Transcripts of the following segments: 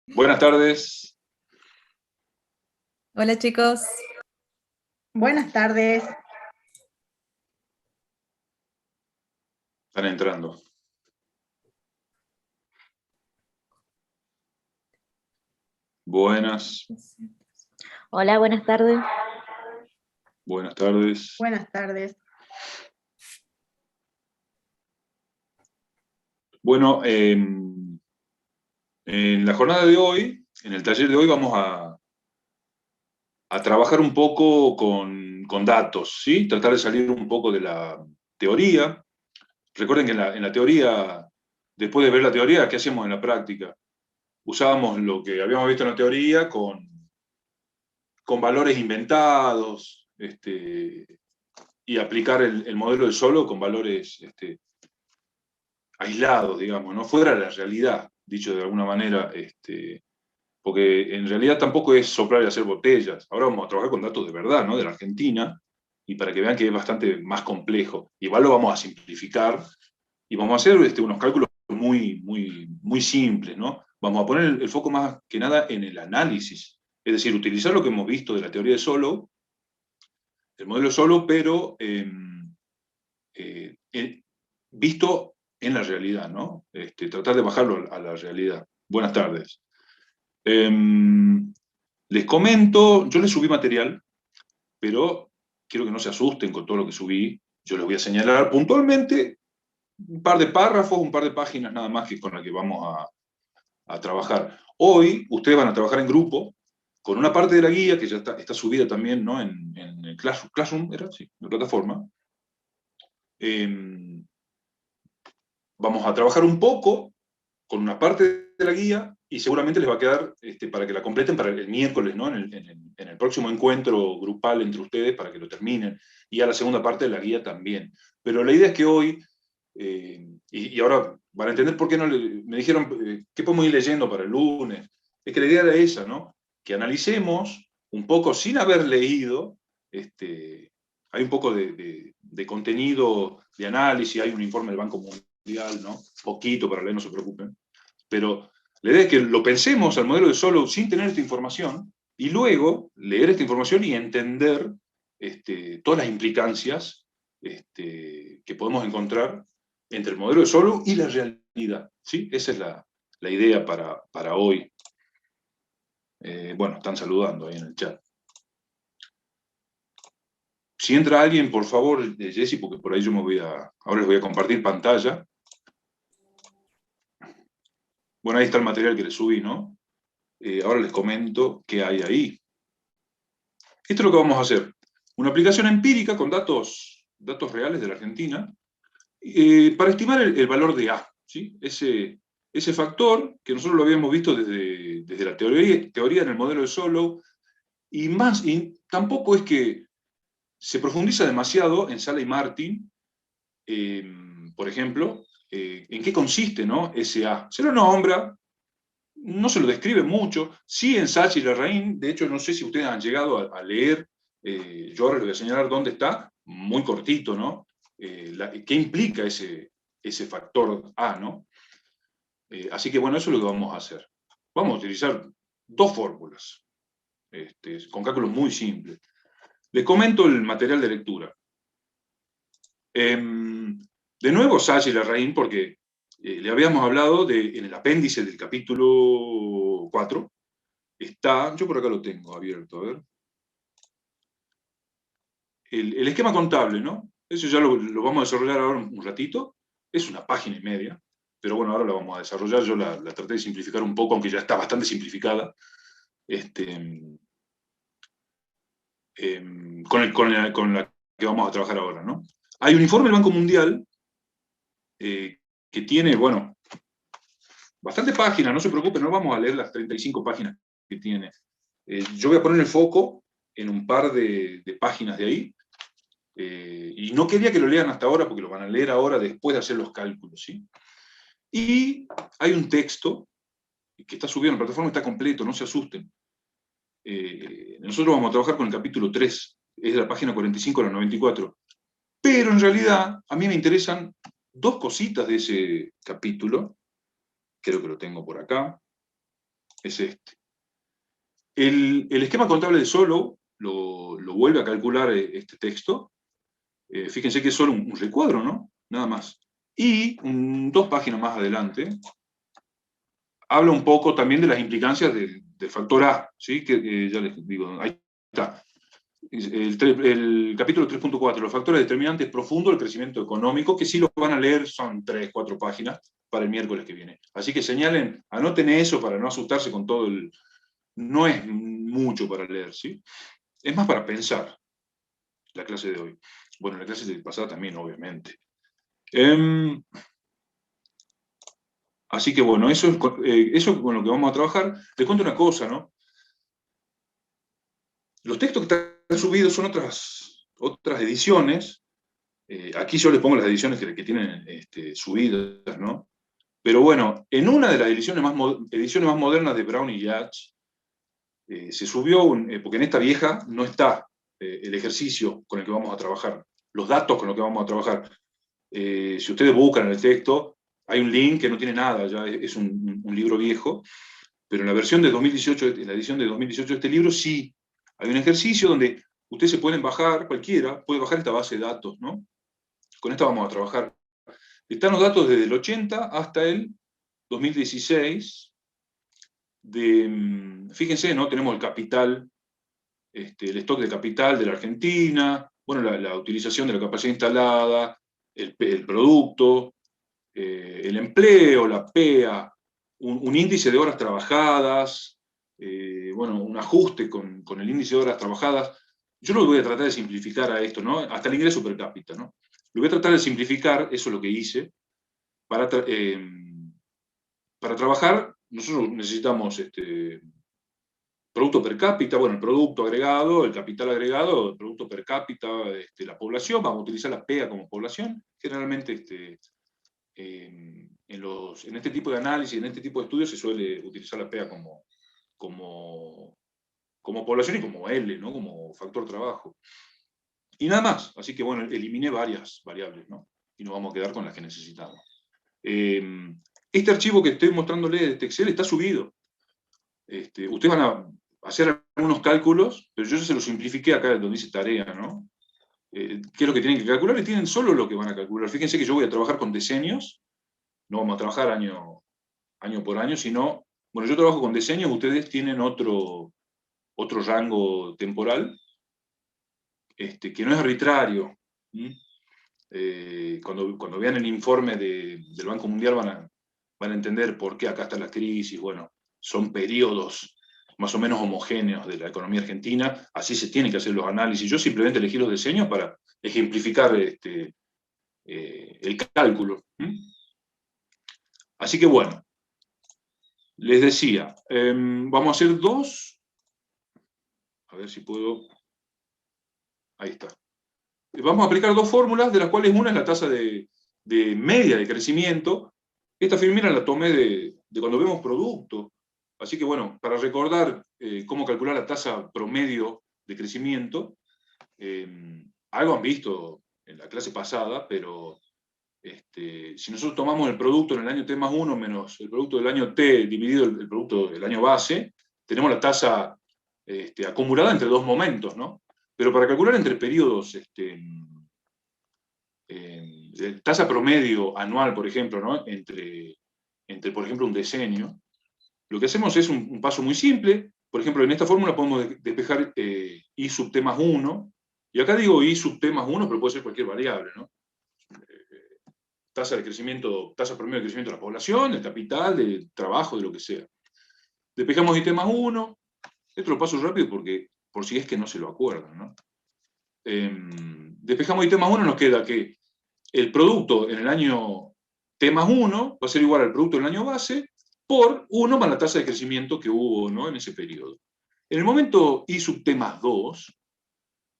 Buenas tardes, Hola chicos, Buenas tardes. están entrando. Buenas, Hola, buenas tardes. buenas tardes. Buenas tardes. Bueno, en la jornada de hoy, en el taller de hoy, vamos a trabajar un poco con datos, ¿sí? Tratar de salir un poco de la teoría. Recuerden que en la teoría, después de ver la teoría, ¿qué hacemos en la práctica? Usábamos lo que habíamos visto en la teoría con valores inventados, y aplicar el modelo del solo con valores aislados, digamos, ¿no? Fuera de la realidad, dicho de alguna manera, porque en realidad tampoco es soplar y hacer botellas. Ahora vamos a trabajar con datos de verdad, ¿no? De la Argentina, y para que vean que es bastante más complejo. Igual lo vamos a simplificar y vamos a hacer unos cálculos muy simples, ¿no? Vamos a poner el foco más que nada en el análisis, es decir, utilizar lo que hemos visto de la teoría de Solow, el modelo Solow, pero visto en la realidad, ¿no? Tratar de bajarlo a la realidad. Buenas tardes. Les comento, yo les subí material, pero quiero que no se asusten con todo lo que subí. Yo les voy a señalar puntualmente un par de párrafos, un par de páginas nada más que con las que vamos a trabajar. Hoy ustedes van a trabajar en grupo con una parte de la guía que ya está subida también, ¿no? En el Classroom, ¿era? Sí, en la plataforma. Vamos a trabajar un poco con una parte de la guía y seguramente les va a quedar para que la completen para el miércoles, ¿no? En el próximo encuentro grupal entre ustedes para que lo terminen, y a la segunda parte de la guía también. Pero la idea es que hoy, y ahora van a entender por qué no me dijeron qué podemos ir leyendo para el lunes, es que la idea era esa, ¿no? Que analicemos un poco sin haber leído, hay un poco de contenido de análisis, hay un informe del Banco Mundial, ¿no? Poquito para leer, no se preocupen, pero la idea es que lo pensemos al modelo de Solow sin tener esta información y luego leer esta información y entender todas las implicancias que podemos encontrar entre el modelo de Solow y la realidad, ¿sí? Esa es la idea para hoy. Bueno, están saludando ahí en el chat. Si entra alguien, por favor, Jessy, porque por ahí yo ahora les voy a compartir pantalla. Bueno, ahí está el material que les subí, ¿no? Ahora les comento qué hay ahí. Esto es lo que vamos a hacer. Una aplicación empírica con datos reales de la Argentina para estimar el valor de A, ¿sí? Ese factor que nosotros lo habíamos visto desde la teoría en el modelo de Solow, y tampoco es que se profundiza demasiado en Sala y Martin, por ejemplo, en qué consiste, ¿no? Ese A. Se lo nombra, no se lo describe mucho. Sí, en Sachs y Larraín, de hecho, no sé si ustedes han llegado a leer, yo ahora les voy a señalar dónde está, muy cortito, ¿no? ¿Qué implica ese factor A, ¿no? Así que bueno, eso es lo que vamos a hacer. Vamos a utilizar dos fórmulas, con cálculos muy simples. Les comento el material de lectura. De nuevo, Sachs y Larraín, porque le habíamos hablado en el apéndice del capítulo 4, está, yo por acá lo tengo abierto, a ver. El esquema contable, ¿no? Eso ya lo vamos a desarrollar ahora un ratito. Es una página y media, pero bueno, ahora la vamos a desarrollar. Yo la traté de simplificar un poco, aunque ya está bastante simplificada, con la que vamos a trabajar ahora, ¿no? Hay un informe del Banco Mundial que tiene, bueno, bastante páginas, no se preocupen, no vamos a leer las 35 páginas que tiene. Yo voy a poner el foco en un par de páginas de ahí, y no quería que lo lean hasta ahora porque lo van a leer ahora después de hacer los cálculos, ¿sí? Y hay un texto que está subido en la plataforma, está completo, no se asusten. Nosotros vamos a trabajar con el capítulo 3, es de la página 45 a la 94. Pero en realidad a mí me interesan dos cositas de ese capítulo, creo que lo tengo por acá. es este. El esquema contable de Solow lo vuelve a calcular este texto. Fíjense que es solo un recuadro, ¿no? Nada más. Y 2 páginas más adelante, habla un poco también de las implicancias del factor A, ¿sí? Que ya les digo, ahí está. El capítulo 3.4, los factores determinantes profundos del crecimiento económico, que si lo van a leer son 3, 4 páginas para el miércoles que viene. Así que señalen, anoten eso para no asustarse con todo el... No es mucho para leer, ¿sí? Es más para pensar la clase de hoy. Bueno, la clase de pasada también, obviamente. Así que bueno, eso es con lo que vamos a trabajar. Les cuento una cosa, ¿no? Los textos que están subidos son otras ediciones. Aquí yo les pongo las ediciones que tienen subidas, ¿no? Pero bueno, en una de las ediciones más modernas de Brown y Yatch, se subió, porque en esta vieja no está el ejercicio con el que vamos a trabajar, los datos con los que vamos a trabajar. Si ustedes buscan en el texto, hay un link que no tiene nada, ya es un libro viejo, pero en la versión de 2018, en la edición de 2018 de este libro, sí hay un ejercicio donde ustedes se pueden bajar, cualquiera puede bajar esta base de datos, ¿no? Con esta vamos a trabajar. Están los datos desde el 80 hasta el 2016. Fíjense, ¿no? Tenemos el capital, el stock de capital de la Argentina, bueno, la utilización de la capacidad instalada, el producto, el empleo, la PEA, un índice de horas trabajadas, bueno, un ajuste con el índice de horas trabajadas. Yo lo voy a tratar de simplificar a esto, ¿no? Hasta el ingreso per cápita, ¿no? Lo voy a tratar de simplificar, eso es lo que hice, para trabajar. Nosotros necesitamos producto per cápita, bueno, el producto agregado, el capital agregado, el producto per cápita, la población, vamos a utilizar la PEA como población. Generalmente en este tipo de análisis, en este tipo de estudios se suele utilizar la PEA como población y como L, ¿no? Como factor trabajo. Y nada más, así que bueno, eliminé varias variables, ¿no? Y nos vamos a quedar con las que necesitamos. Este archivo que estoy mostrándole de este Excel está subido. Ustedes van a hacer algunos cálculos, pero yo ya se los simplifiqué acá donde dice tarea, ¿no? ¿Qué es lo que tienen que calcular? Y tienen solo lo que van a calcular. Fíjense que yo voy a trabajar con decenios, no vamos a trabajar año por año, sino, bueno, yo trabajo con decenios, ustedes tienen otro rango temporal, que no es arbitrario. Cuando vean el informe del Banco Mundial van a entender por qué acá está la crisis. Bueno, son periodos más o menos homogéneos de la economía argentina, así se tienen que hacer los análisis. Yo simplemente elegí los diseños para ejemplificar el cálculo. Así que bueno, les decía, vamos a hacer dos, a ver si puedo, ahí está. Vamos a aplicar dos fórmulas, de las cuales una es la tasa de media de crecimiento. Esta fórmula la tomé de cuando vemos producto. Así que bueno, para recordar cómo calcular la tasa promedio de crecimiento, algo han visto en la clase pasada, pero si nosotros tomamos el producto en el año T más 1 menos el producto del año T dividido el producto del año base, tenemos la tasa acumulada entre dos momentos, ¿no? Pero para calcular entre periodos, tasa promedio anual, por ejemplo, ¿no? entre, por ejemplo, un decenio, lo que hacemos es un paso muy simple. Por ejemplo, en esta fórmula podemos despejar I sub T más 1, y acá digo I sub T más 1, pero puede ser cualquier variable, ¿no? Tasa de crecimiento, tasa promedio de crecimiento de la población, del capital, del trabajo, de lo que sea. Despejamos I T más 1, esto lo paso rápido porque, por si es que no se lo acuerdan, ¿no? Despejamos I T más 1, nos queda que el producto en el año T más 1 va a ser igual al producto en el año base por 1 más la tasa de crecimiento que hubo, ¿no? En ese periodo. En el momento I sub T más 2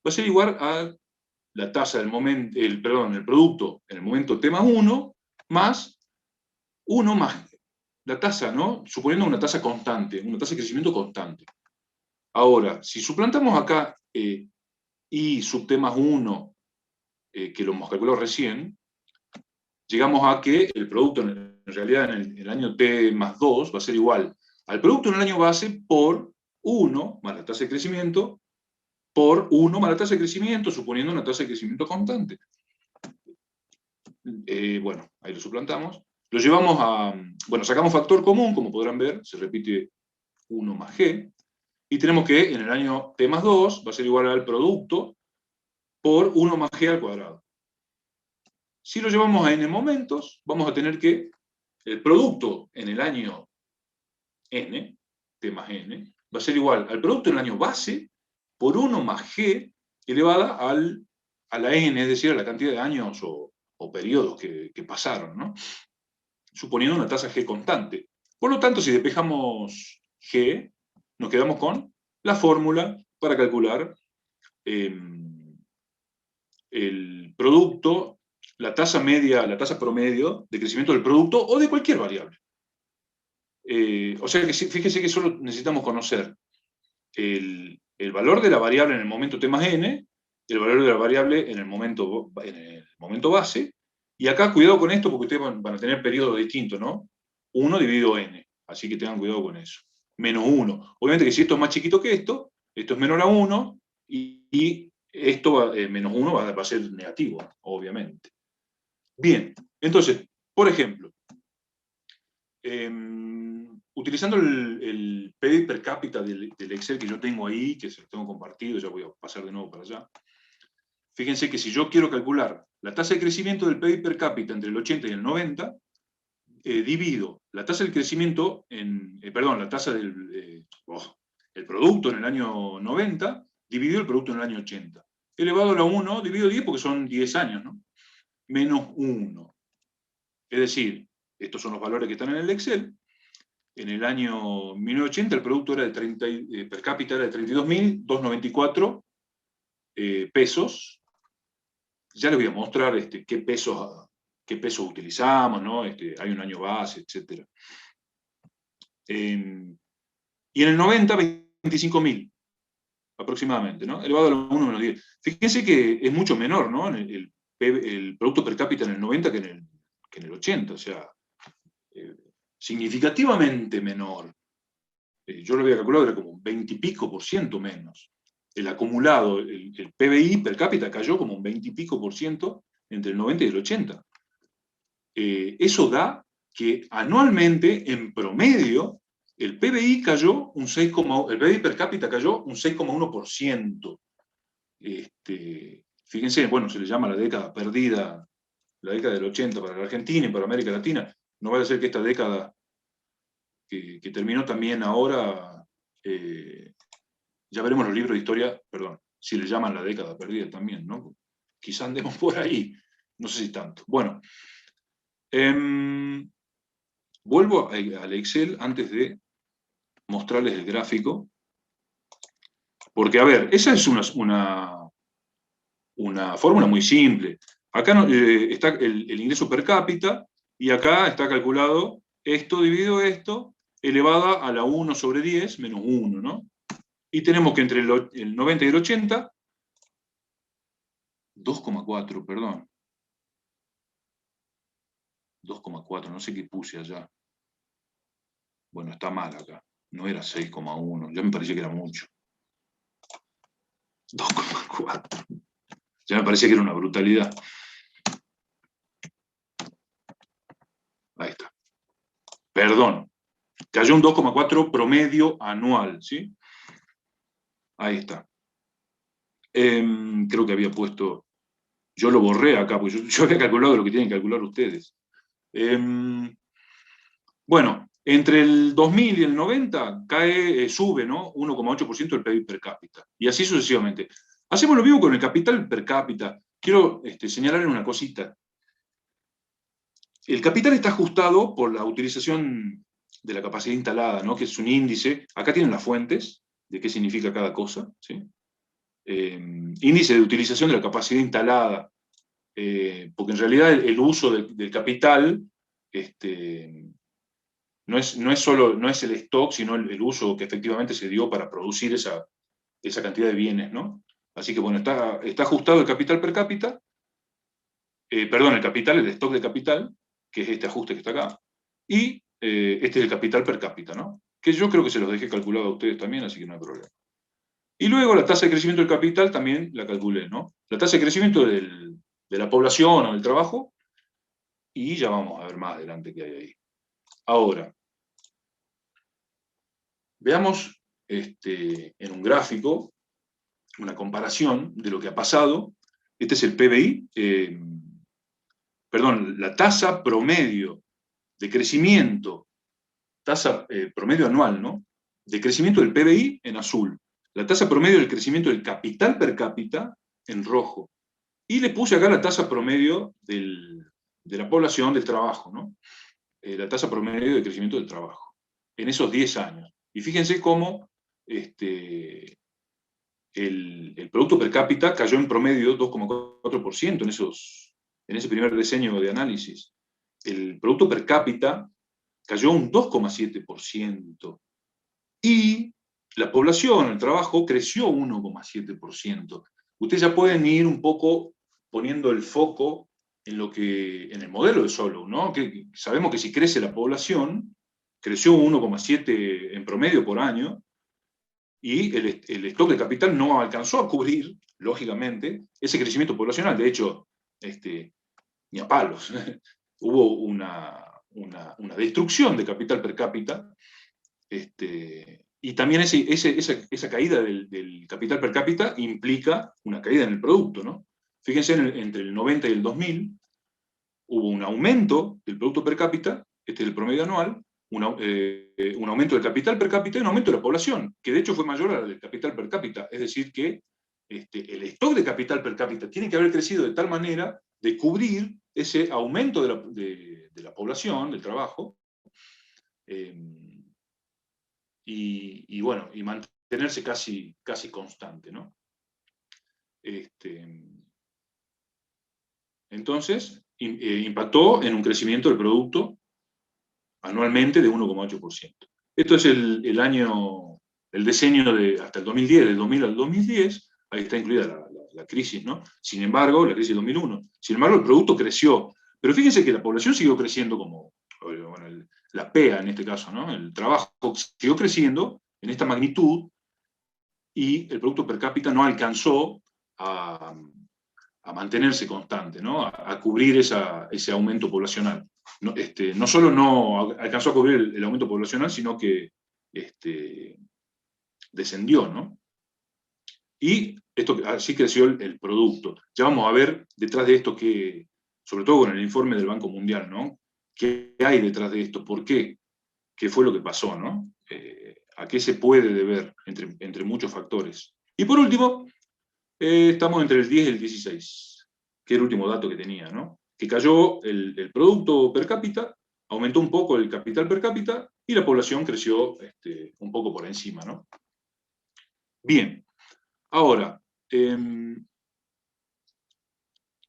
va a ser igual a la tasa del momento, el producto en el momento T más 1 más 1 más la tasa, ¿no? Suponiendo una tasa constante, una tasa de crecimiento constante. Ahora, si suplantamos acá I sub T más 1, que lo hemos calculado recién, llegamos a que el producto en realidad en el año T más 2 va a ser igual al producto en el año base por 1 más la tasa de crecimiento, por 1 más la tasa de crecimiento, suponiendo una tasa de crecimiento constante. Bueno, ahí lo suplantamos. Lo llevamos a, bueno, sacamos factor común, como podrán ver, se repite 1 más g, y tenemos que en el año t más 2 va a ser igual al producto por 1 más g al cuadrado. Si lo llevamos a n momentos, vamos a tener que el producto en el año n, t más n, va a ser igual al producto en el año base por 1 más g elevada a la n, es decir, a la cantidad de años o periodos que pasaron, ¿no? Suponiendo una tasa g constante. Por lo tanto, si despejamos g, nos quedamos con la fórmula para calcular el producto, la tasa media, la tasa promedio de crecimiento del producto o de cualquier variable. O sea que fíjese que solo necesitamos conocer el valor de la variable en el momento t más n, el valor de la variable en el momento base, y acá cuidado con esto porque ustedes van a tener periodos distintos, ¿no? 1 dividido n, así que tengan cuidado con eso. Menos 1. Obviamente que si esto es más chiquito que esto es menor a 1, y esto menos 1 va a ser negativo, obviamente. Bien, entonces, por ejemplo, utilizando el PIB per cápita del Excel que yo tengo ahí, que se lo tengo compartido, ya voy a pasar de nuevo para allá. Fíjense que si yo quiero calcular la tasa de crecimiento del PIB per cápita entre el 80 y el 90, divido la tasa del crecimiento la tasa el producto en el año 90, dividido el producto en el año 80. Elevado a la 1, dividido 10 porque son 10 años, ¿no? Menos 1. Es decir, estos son los valores que están en el Excel. En el año 1980 el producto era de per cápita era de 32.294 pesos. Ya les voy a mostrar qué pesos utilizamos, ¿no? Hay un año base, etc. Y en el 90, 25.000 aproximadamente, ¿no? Elevado a la 1 menos 10. Fíjense que es mucho menor, ¿no? El producto per cápita en el 90 que en el 80, o sea, significativamente menor. Yo lo había calculado, era como un 20 y pico % menos. El acumulado, el PBI per cápita cayó como un 20 y pico % entre el 90 y el 80. Eso da que anualmente, en promedio, el PBI cayó el PBI per cápita cayó un 6,1%. Fíjense, bueno, se le llama la década perdida, la década del 80 para la Argentina y para América Latina. No vaya a ser que esta década que terminó también ahora, ya veremos los libros de historia, perdón, si le llaman la década perdida también, ¿no? Quizá andemos por ahí, no sé si tanto. Bueno, vuelvo al Excel antes de mostrarles el gráfico, porque, a ver, esa es una fórmula muy simple. Acá está el ingreso per cápita, y acá está calculado esto dividido esto, elevada a la 1 sobre 10 menos 1, ¿no? Y tenemos que entre el 90 y el 80, 2,4, perdón. 2,4, no sé qué puse allá. Bueno, está mal acá. No era 6,1, ya me parecía que era mucho. 2,4. Ya me parecía que era una brutalidad. Ahí está. Perdón. Cayó un 2,4 promedio anual, ¿sí? Ahí está. Creo que había puesto... Yo lo borré acá, porque yo había calculado lo que tienen que calcular ustedes. Bueno, entre el 2000 y el 90 sube, ¿no? 1,8% el PIB per cápita. Y así sucesivamente. Hacemos lo mismo con el capital per cápita. Quiero señalarle una cosita. El capital está ajustado por la utilización de la capacidad instalada, ¿no? Que es un índice. Acá tienen las fuentes de qué significa cada cosa, ¿sí? Índice de utilización de la capacidad instalada, porque en realidad el uso del capital no es el stock, sino el uso que efectivamente se dio para producir esa cantidad de bienes, ¿no? Así que bueno, está ajustado el capital per cápita, el stock de capital, que es este ajuste que está acá, y este es el capital per cápita, ¿no? que yo creo que se los dejé calculado a ustedes también, así que no hay problema. Y luego la tasa de crecimiento del capital también la calculé, ¿no? La tasa de crecimiento de la población o del trabajo, y ya vamos a ver más adelante qué hay ahí. Ahora, veamos en un gráfico una comparación de lo que ha pasado. Este es el PBI, perdón, la tasa promedio de crecimiento, tasa promedio anual, ¿no? De crecimiento del PBI en azul, la tasa promedio del crecimiento del capital per cápita en rojo. Y le puse acá la tasa promedio de la población del trabajo, ¿no? La tasa promedio de crecimiento del trabajo, en esos 10 años. Y fíjense cómo el producto per cápita cayó en promedio 2,4% en ese primer diseño de análisis. El producto per cápita cayó un 2,7%. Y la población, el trabajo, creció 1,7%. Ustedes ya pueden ir un poco poniendo el foco en el modelo de Solow, ¿no? Que sabemos que si crece la población, creció un 1,7 en promedio por año, y el stock de capital no alcanzó a cubrir, lógicamente, ese crecimiento poblacional. De hecho, ni a palos. Hubo una destrucción de capital per cápita, y también esa caída del capital per cápita implica una caída en el producto, ¿no? Fíjense, entre el 90 y el 2000 hubo un aumento del producto per cápita, este es el promedio anual, un aumento del capital per cápita y un aumento de la población, que de hecho fue mayor al del capital per cápita. Es decir, que el stock de capital per cápita tiene que haber crecido de tal manera de cubrir ese aumento de la población, del trabajo, y bueno, y mantenerse casi constante, ¿no? Entonces, impactó en un crecimiento del producto anualmente de 1,8%. Esto es el diseño hasta el 2010, del 2000 al 2010, ahí está incluida la crisis, ¿no? Sin embargo, la crisis del 2001. Sin embargo, el producto creció. Pero fíjense que la población siguió creciendo bueno, la PEA en este caso, ¿no? El trabajo siguió creciendo en esta magnitud, y el producto per cápita no alcanzó a mantenerse constante, ¿no? A cubrir ese aumento poblacional. No solo no alcanzó a cubrir el aumento poblacional, sino que descendió, ¿no? Y así creció el producto. Ya vamos a ver detrás de esto, sobre todo con el informe del Banco Mundial, ¿no? ¿Qué hay detrás de esto? ¿Por qué? ¿Qué fue lo que pasó, ¿no? ¿A qué se puede deber entre muchos factores? Y por último, estamos entre el 10 y el 16, que es el último dato que tenía, ¿no? Que cayó el producto per cápita, aumentó un poco el capital per cápita, y la población creció un poco por encima, ¿no? Bien, ahora,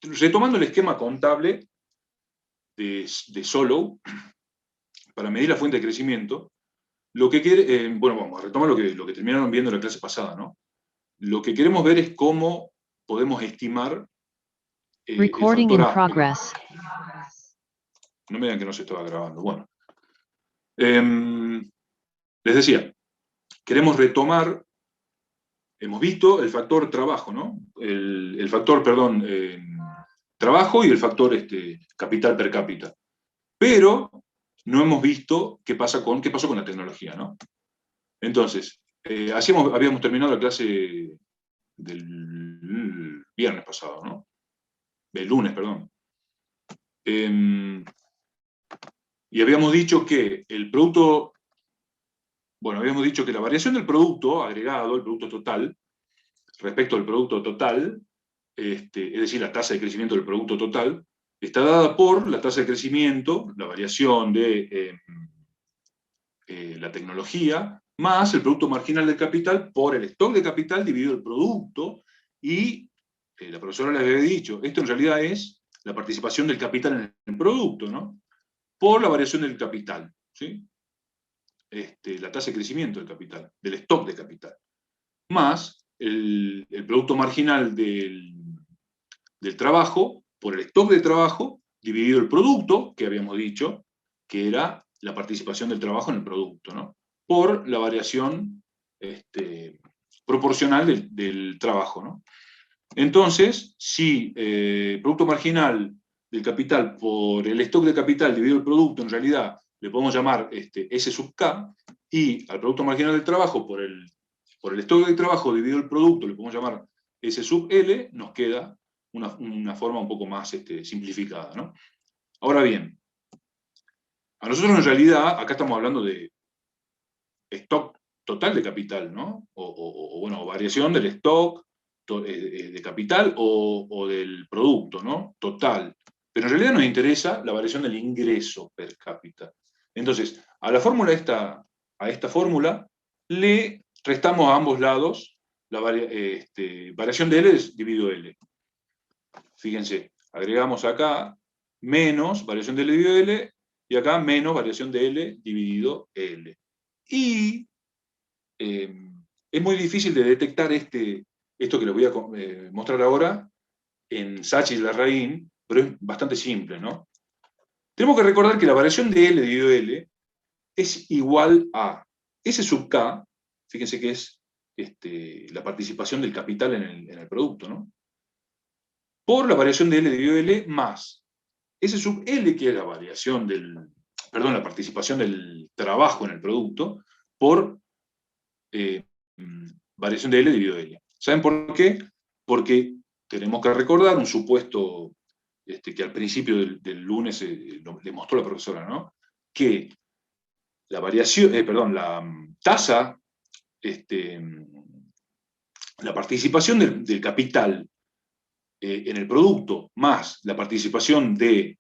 retomando el esquema contable de Solow, para medir la fuente de crecimiento, lo que quiere, bueno, vamos a retomar lo que terminaron viendo en la clase pasada, ¿no? Lo que queremos ver es cómo podemos estimar Recording el in factor A. progress. No me digan que no se estaba grabando. Bueno. Les decía, queremos retomar, hemos visto el factor trabajo, ¿no? El factor, perdón, trabajo, y el factor capital per cápita. Pero no hemos visto qué pasó con la tecnología, ¿no? Entonces, habíamos terminado la clase del viernes pasado, ¿no? Del lunes, perdón. Y habíamos dicho que habíamos dicho que la variación del producto agregado, el producto total, respecto al producto total, es decir, la tasa de crecimiento del producto total, está dada por la tasa de crecimiento, la variación de la tecnología, más el producto marginal del capital por el stock de capital dividido el producto, y la profesora les había dicho, esto en realidad es la participación del capital en el producto, ¿no? Por la variación del capital, ¿sí? La tasa de crecimiento del capital, del stock de capital, más el producto marginal del trabajo por el stock de trabajo dividido el producto, que habíamos dicho, que era la participación del trabajo en el producto, ¿no? por la variación proporcional del trabajo, ¿no? Entonces, si producto marginal del capital por el stock de capital dividido el producto, en realidad le podemos llamar S sub K, y al producto marginal del trabajo por el stock de trabajo dividido el producto le podemos llamar S sub L, nos queda una forma un poco más simplificada, ¿no? Ahora bien, a nosotros en realidad, acá estamos hablando de stock total de capital, ¿no? Bueno, variación del stock de capital o del producto, ¿no? Total. Pero en realidad nos interesa la variación del ingreso per cápita. Entonces, a la fórmula a esta fórmula, le restamos a ambos lados la variación de L dividido L. Fíjense, agregamos acá menos variación de L dividido L, y acá menos variación de L dividido L. Y es muy difícil de detectar esto que les voy a mostrar ahora en Sachs-Larraín, pero es bastante simple, ¿no? Tenemos que recordar que la variación de L dividido L es igual a S sub K, fíjense que es la participación del capital en el producto, ¿no? Por la variación de L dividido L más S sub L, que es la variación la participación del trabajo en el producto, por variación de L dividido L. ¿Saben por qué? Porque tenemos que recordar un supuesto que al principio del lunes le mostró la profesora, ¿no? Que la variación, la tasa, la participación del capital en el producto más la participación del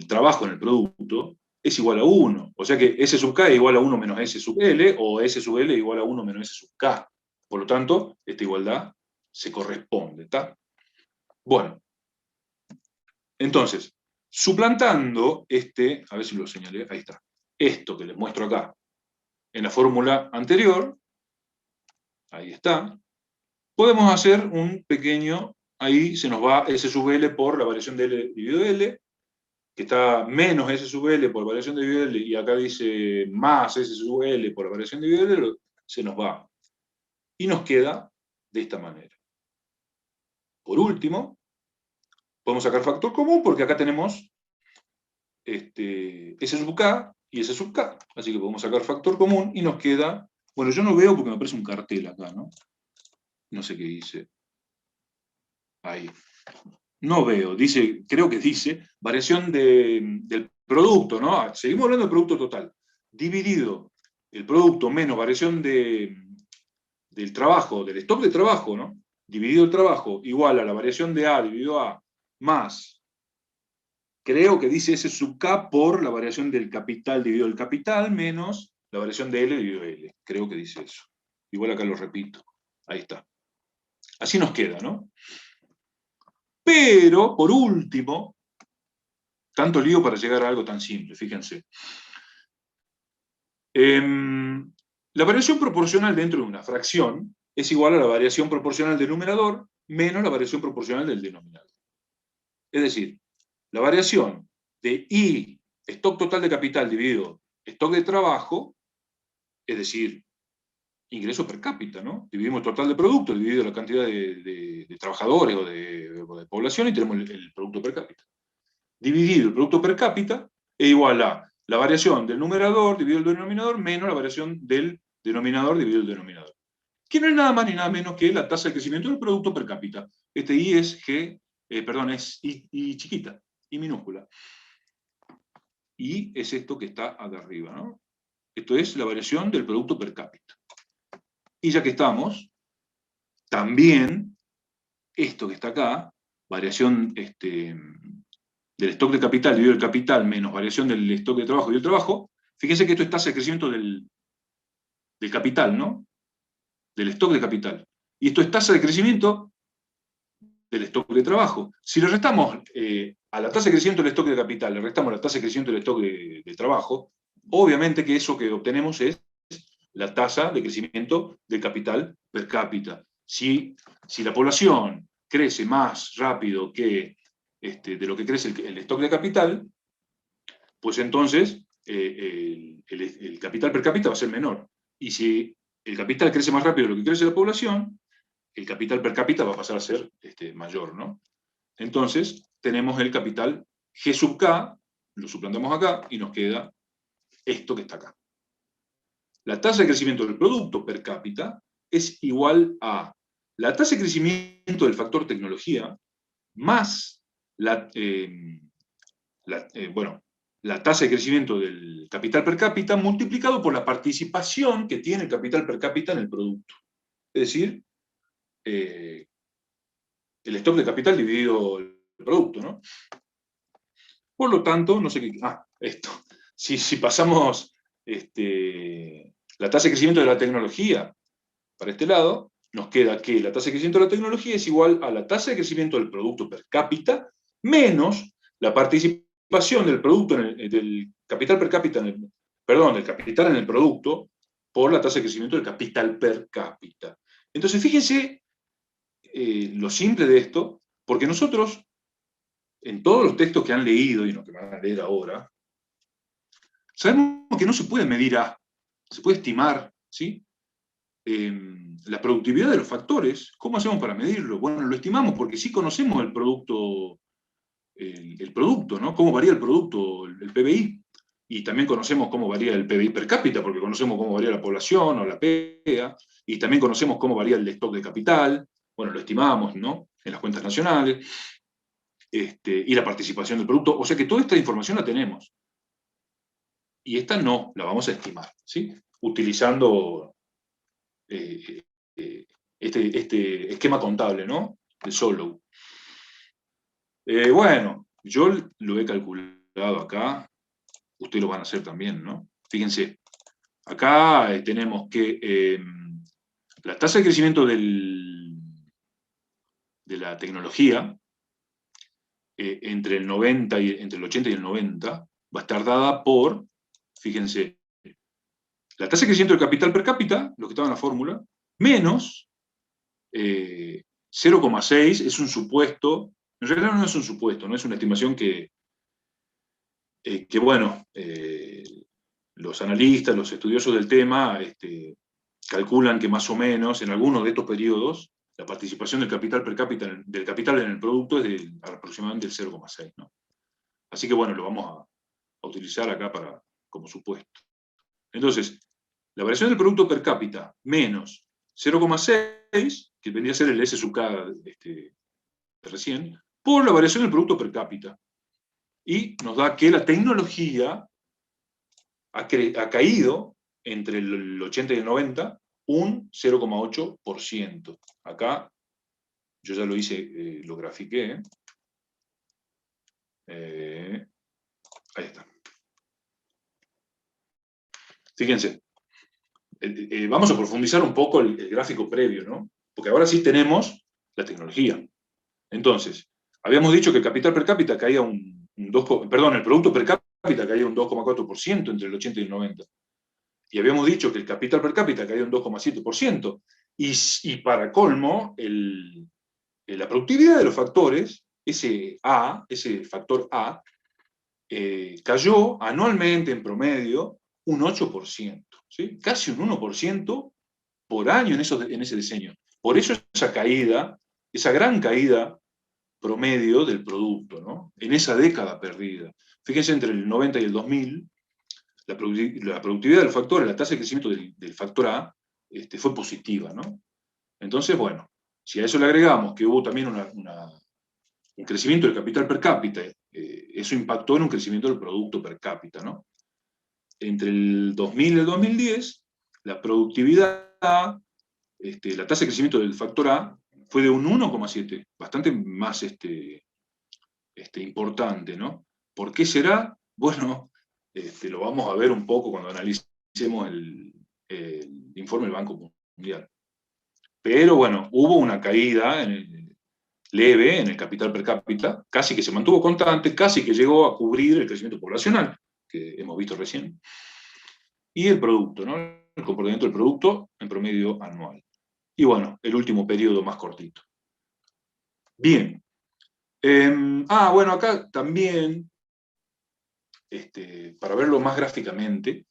trabajo en el producto es igual a 1. O sea que S sub K es igual a 1 menos S sub L, o S sub L es igual a 1 menos S sub K. Por lo tanto, esta igualdad se corresponde, ¿está? Bueno, entonces, suplantando a ver si lo señalé, ahí está, esto que les muestro acá, en la fórmula anterior, ahí está, podemos hacer un pequeño, ahí se nos va S sub L por la variación de L dividido L, que está menos S sub L por variación de dividido L, y acá dice más S sub L por la variación de dividido L, se nos va. Y nos queda de esta manera. Por último, podemos sacar factor común, porque acá tenemos S sub K y S sub K. Así que podemos sacar factor común y nos queda, bueno, yo no veo porque me aparece un cartel acá, ¿no? No sé qué dice. Ahí. No veo, dice, creo que dice, variación del producto, ¿no? Seguimos hablando del producto total. Dividido el producto menos variación del trabajo, del stock de trabajo, ¿no? Dividido el trabajo igual a la variación de A dividido A más, creo que dice S sub K por la variación del capital dividido el capital menos la variación de L dividido L. Creo que dice eso. Igual acá lo repito. Ahí está. Así nos queda, ¿no? Pero, por último, tanto lío para llegar a algo tan simple, fíjense. La variación proporcional dentro de una fracción es igual a la variación proporcional del numerador menos la variación proporcional del denominador. Es decir, la variación de I, stock total de capital dividido stock de trabajo, es decir, ingreso per cápita, ¿no? Dividimos el total de producto, dividido la cantidad de trabajadores o de población, y tenemos el producto per cápita. Dividido el producto per cápita es igual a la variación del numerador dividido el denominador menos la variación del denominador dividido el denominador. Que no es nada más ni nada menos que la tasa de crecimiento del producto per cápita. Este I es es I chiquita, I minúscula. Y es esto que está acá arriba, ¿no? Esto es la variación del producto per cápita. Y ya que estamos, también esto que está acá, variación del stock de capital dividido el capital menos variación del stock de trabajo y el trabajo, fíjense que esto es tasa de crecimiento del capital, ¿no? Del stock de capital. Y esto es tasa de crecimiento del stock de trabajo. Si le restamos a la tasa de crecimiento del stock de capital, le restamos la tasa de crecimiento del stock de trabajo, obviamente que eso que obtenemos es la tasa de crecimiento del capital per cápita. Si la población crece más rápido que de lo que crece el stock de capital, pues entonces el capital per cápita va a ser menor. Y si el capital crece más rápido de lo que crece la población, el capital per cápita va a pasar a ser mayor, ¿no? Entonces, tenemos el capital G sub K, lo suplantamos acá, y nos queda esto que está acá. La tasa de crecimiento del producto per cápita es igual a la tasa de crecimiento del factor tecnología más la tasa de crecimiento del capital per cápita multiplicado por la participación que tiene el capital per cápita en el producto. Es decir, el stock de capital dividido el producto, ¿no? Por lo tanto, no sé qué... esto. Si pasamos la tasa de crecimiento de la tecnología para este lado, nos queda que la tasa de crecimiento de la tecnología es igual a la tasa de crecimiento del producto per cápita menos la participación del producto del capital per cápita, del capital en el producto por la tasa de crecimiento del capital per cápita. Entonces, fíjense lo simple de esto, porque nosotros, en todos los textos que han leído y los que van a leer ahora, sabemos que no se puede medir se puede estimar, ¿sí? La productividad de los factores. ¿Cómo hacemos para medirlo? Bueno, lo estimamos porque sí conocemos el producto, ¿no? Cómo varía el producto, el PBI. Y también conocemos cómo varía el PBI per cápita, porque conocemos cómo varía la población o la PEA, y también conocemos cómo varía el stock de capital. Bueno, lo estimamos, ¿no? En las cuentas nacionales. Y la participación del producto. O sea que toda esta información la tenemos. Y esta no, la vamos a estimar, ¿sí? Utilizando este esquema contable, ¿no? El Solow. Bueno, yo lo he calculado acá, ustedes lo van a hacer también, ¿no? Fíjense, acá tenemos que la tasa de crecimiento de la tecnología entre el 80 y el 90 va a estar dada por, fíjense, la tasa de crecimiento del capital per cápita, lo que estaba en la fórmula, menos 0,6 es un supuesto, en realidad no es un supuesto, no es una estimación que bueno, los analistas, los estudiosos del tema, calculan que más o menos en algunos de estos periodos la participación del capital per cápita, del capital en el producto es de aproximadamente el 0,6, ¿no? Así que bueno, lo vamos a utilizar acá como supuesto. Entonces, la variación del producto per cápita menos 0,6, que vendría a ser el S sub K de recién, por la variación del producto per cápita. Y nos da que la tecnología ha caído entre el 80 y el 90 un 0,8%. Acá yo ya lo hice, lo grafiqué. Ahí está. Fíjense. Vamos a profundizar un poco el gráfico previo, ¿no? Porque ahora sí tenemos la tecnología. Entonces, habíamos dicho que el capital per cápita caía el producto per cápita caía un 2,4% entre el 80 y el 90. Y habíamos dicho que el capital per cápita caía un 2,7%. Y para colmo, la productividad de los factores, ese factor A, cayó anualmente en promedio un 8%, ¿sí? Casi un 1% por año en ese diseño. Por eso esa caída, esa gran caída promedio del producto, ¿no? En esa década perdida. Fíjense, entre el 90 y el 2000, la productividad del factor, la tasa de crecimiento del factor A, fue positiva, ¿no? Entonces, bueno, si a eso le agregamos que hubo también un crecimiento del capital per cápita, eso impactó en un crecimiento del producto per cápita, ¿no? Entre el 2000 y el 2010, la productividad, la tasa de crecimiento del factor A fue de un 1,7, bastante más importante, ¿no? ¿Por qué será? Bueno, lo vamos a ver un poco cuando analicemos el informe del Banco Mundial. Pero bueno, hubo una caída leve en el capital per cápita, casi que se mantuvo constante, casi que llegó a cubrir el crecimiento poblacional, que hemos visto recién, y el producto, ¿no? El comportamiento del producto en promedio anual. Y bueno, el último periodo más cortito. Bien. Bueno, acá también para verlo más gráficamente,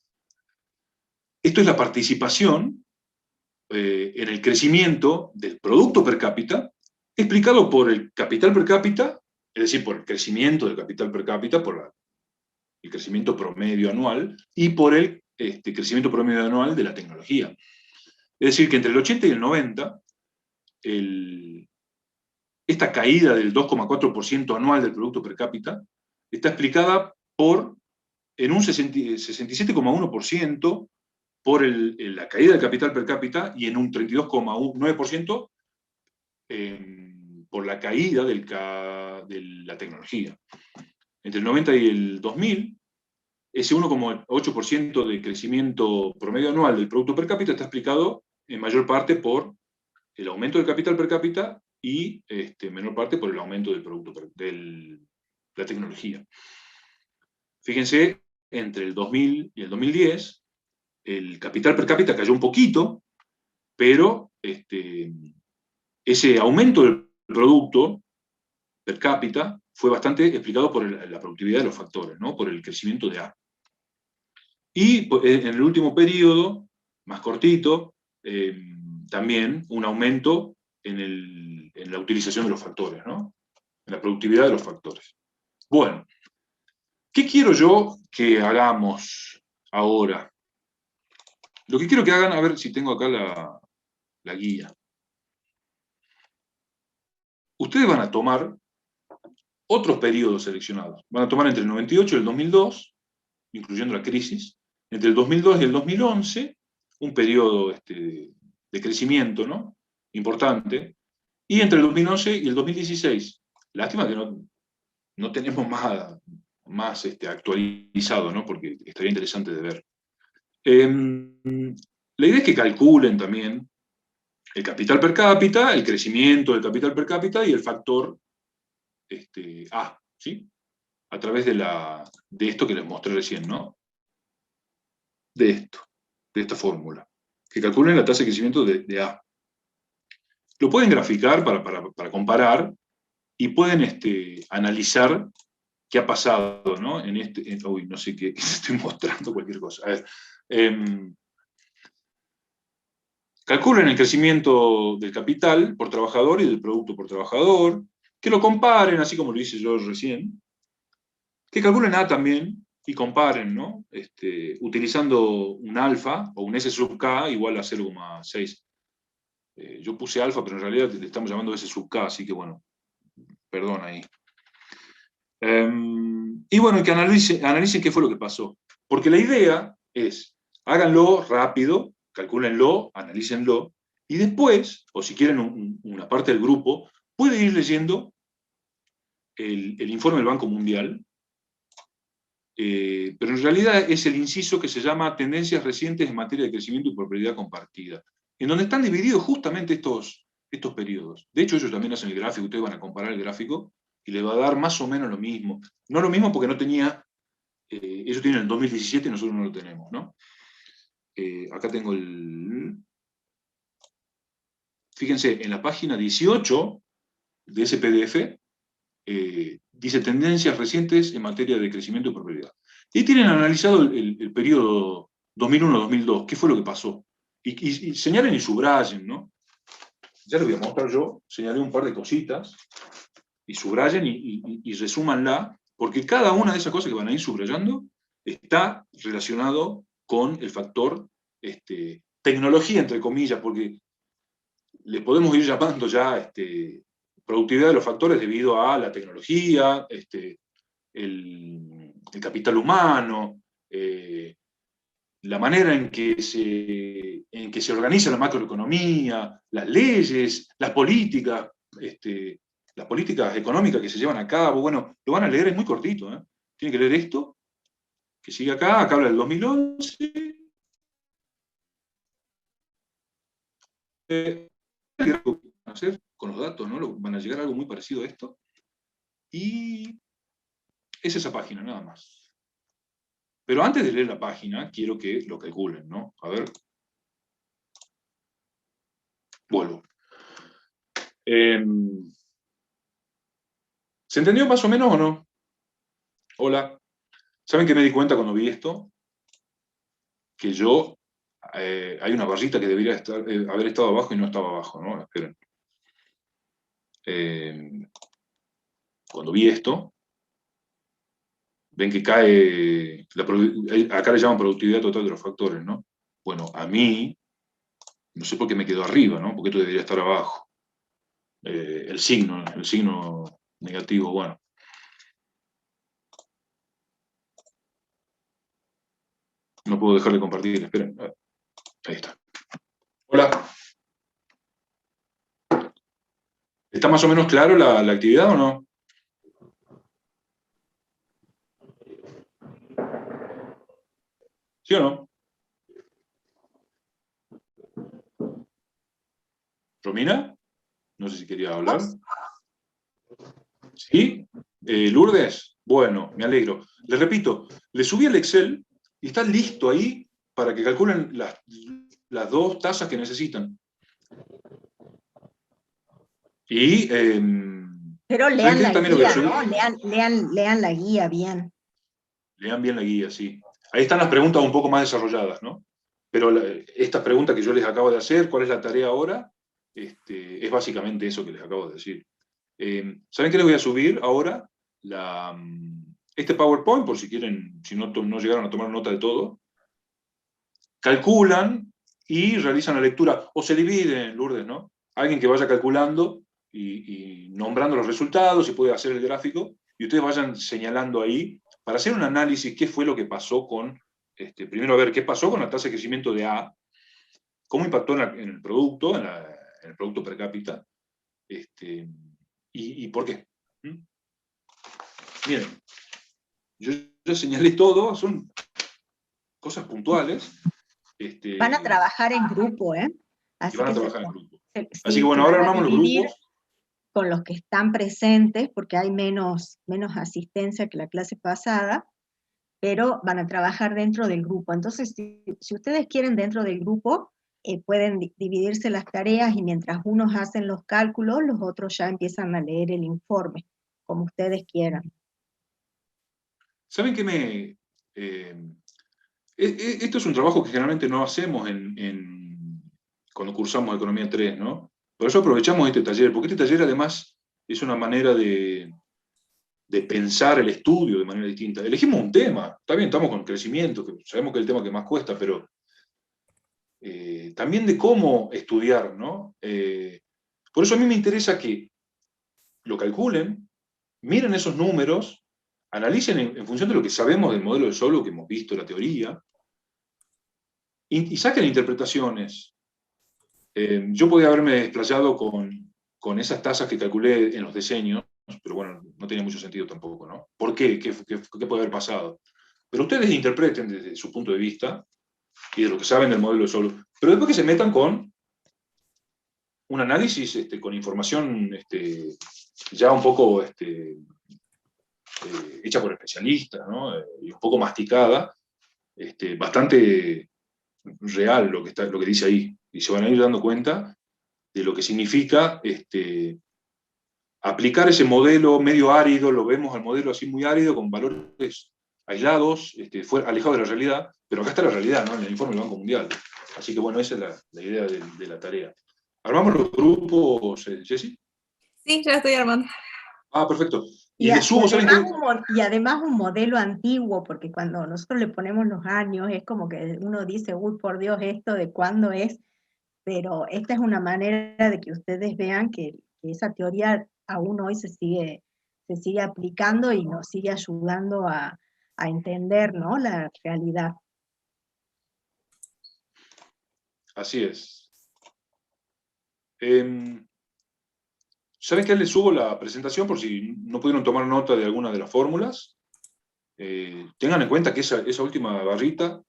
esto es la participación en el crecimiento del producto per cápita, explicado por el capital per cápita, es decir, por el crecimiento del capital per cápita, por el crecimiento promedio anual, y por el crecimiento promedio anual de la tecnología. Es decir, que entre el 80 y el 90, esta caída del 2,4% anual del producto per cápita está explicada en un 67,1% por la caída del capital per cápita y en un 32,9% por la caída de la tecnología. Entre el 90 y el 2000, ese 1,8% de crecimiento promedio anual del producto per cápita está explicado en mayor parte por el aumento del capital per cápita y menor parte por el aumento del producto de la tecnología. Fíjense, entre el 2000 y el 2010, el capital per cápita cayó un poquito, pero ese aumento del producto per cápita fue bastante explicado por la productividad de los factores, ¿no? Por el crecimiento de A. Y en el último periodo, más cortito, también un aumento en la utilización de los factores, ¿no? En la productividad de los factores. Bueno, ¿qué quiero yo que hagamos ahora? Lo que quiero que hagan, a ver si tengo acá la guía. Ustedes van a tomar otros periodos seleccionados. Van a tomar entre el 98 y el 2002, incluyendo la crisis, entre el 2002 y el 2011, un periodo de crecimiento, ¿no? Importante, y entre el 2011 y el 2016. Lástima que no tenemos más actualizado, ¿no? Porque estaría interesante de ver. La idea es que calculen también el capital per cápita, el crecimiento del capital per cápita y el factor A, ¿sí? A través de esto que les mostré recién, ¿no? De esta fórmula. Que calculen la tasa de crecimiento de A. Lo pueden graficar para comparar y pueden analizar qué ha pasado, ¿no? Uy, no sé qué, estoy mostrando cualquier cosa. A ver, calculen el crecimiento del capital por trabajador y del producto por trabajador, que lo comparen, así como lo hice yo recién, que calculen A también y comparen, ¿no? Utilizando un alfa o un S sub K igual a 0,6. Yo puse alfa, pero en realidad le estamos llamando S sub K, así que bueno, perdón ahí. Y bueno, que analicen qué fue lo que pasó. Porque la idea es, háganlo rápido, calcúlenlo, analícenlo, y después, o si quieren una parte del grupo, puede ir leyendo el informe del Banco Mundial, pero en realidad es el inciso que se llama Tendencias recientes en materia de crecimiento y propiedad compartida, en donde están divididos justamente estos periodos. De hecho, ellos también hacen el gráfico, ustedes van a comparar el gráfico, y les va a dar más o menos lo mismo. No lo mismo porque no tenía, ellos tienen el 2017 y nosotros no lo tenemos, ¿no? Acá tengo fíjense, en la página 18 de ese PDF, dice tendencias recientes en materia de crecimiento y prosperidad. Y tienen analizado el periodo 2001-2002, qué fue lo que pasó. Y señalen y subrayen, ¿no? Ya les voy a mostrar yo, señalé un par de cositas, y subrayen y resúmanla, porque cada una de esas cosas que van a ir subrayando está relacionado con el factor tecnología, entre comillas, porque le podemos ir llamando ya productividad de los factores debido a la tecnología, el capital humano, la manera en que se organiza la macroeconomía, las leyes, las políticas económicas que se llevan a cabo. Bueno, lo van a leer, es muy cortito, ¿eh? Tienen que leer esto, que sigue acá habla del 2011. Hacer con los datos, ¿no? Van a llegar a algo muy parecido a esto. Y es esa página, nada más. Pero antes de leer la página, quiero que lo calculen, ¿no? A ver. Vuelvo. ¿Se entendió más o menos o no? Hola. ¿Saben qué me di cuenta cuando vi esto? Que yo, hay una barrita que debería haber estado abajo y no estaba abajo, ¿no? Esperen. Cuando vi esto, ven que cae, acá le llaman productividad total de los factores, ¿no? Bueno, a mí, no sé por qué me quedó arriba, ¿no? Porque esto debería estar abajo. El signo negativo, bueno. No puedo dejar de compartir, esperen. Ahí está. Hola. ¿Está más o menos claro la actividad o no? ¿Sí o no? ¿Romina? No sé si quería hablar. ¿Sí? ¿Lourdes? Bueno, me alegro. Les repito, le subí el Excel y está listo ahí para que calculen las dos tasas que necesitan. Y Pero ¿saben lean qué? la También lo voy a guía, subir. ¿no? Lean la guía bien. Lean bien la guía, sí. Ahí están las preguntas un poco más desarrolladas, ¿no? Pero esta pregunta que yo les acabo de hacer, ¿cuál es la tarea ahora? Es básicamente eso que les acabo de decir. ¿Saben qué les voy a subir ahora? Este PowerPoint, por si quieren, si no llegaron a tomar nota de todo. Calculan y realizan la lectura, o se dividen, Lourdes, ¿no? Alguien que vaya calculando y nombrando los resultados y puede hacer el gráfico, y ustedes vayan señalando ahí para hacer un análisis qué fue lo que pasó con, primero a ver qué pasó con la tasa de crecimiento de A, cómo impactó en el producto, en el producto per cápita, y por qué. ¿Mm? Miren, yo señalé todo, son cosas puntuales. Van a trabajar en grupo, ¿eh? Y Así van a que trabajar en grupo. Así que se bueno, ahora van a armamos los dividir grupos. con los que están presentes, porque hay menos asistencia que la clase pasada, pero van a trabajar dentro del grupo. Entonces, si ustedes quieren dentro del grupo, pueden dividirse las tareas y mientras unos hacen los cálculos, los otros ya empiezan a leer el informe, como ustedes quieran. ¿Saben qué esto es un trabajo que generalmente no hacemos cuando cursamos Economía 3, ¿no? Por eso aprovechamos este taller, porque este taller además es una manera de pensar el estudio de manera distinta. Elegimos un tema, está bien, estamos con crecimiento, que sabemos que es el tema que más cuesta, pero también de cómo estudiar, ¿no? Por eso a mí me interesa que lo calculen, miren esos números, analicen en función de lo que sabemos del modelo de Solow, que hemos visto la teoría, y saquen interpretaciones. Yo podía haberme desplayado con esas tasas que calculé en los diseños, pero bueno, no tenía mucho sentido tampoco, ¿no? ¿Por qué? ¿Qué puede haber pasado? Pero ustedes interpreten desde su punto de vista y de lo que saben del modelo de Solow, pero después que se metan con un análisis, con información ya un poco hecha por especialistas, ¿no? Y un poco masticada, bastante real lo que dice ahí. Y se van a ir dando cuenta de lo que significa aplicar ese modelo medio árido, lo vemos al modelo así muy árido, con valores aislados, alejados de la realidad, pero acá está la realidad, ¿no? En el informe del Banco Mundial. Así que bueno, esa es la idea de la tarea. ¿Armamos los grupos, Jessy? Sí, ya estoy armando. Ah, perfecto. Y Y, le subo, ¿saben qué? y además un modelo antiguo, porque cuando nosotros le ponemos los años, es como que uno dice, uy, por Dios, esto de cuándo es, pero esta es una manera de que ustedes vean que esa teoría aún hoy se sigue aplicando y nos sigue ayudando a entender, ¿no?, la realidad. Así es. ¿Saben qué? Les subo la presentación por si no pudieron tomar nota de alguna de las fórmulas. Tengan en cuenta que esa última barrita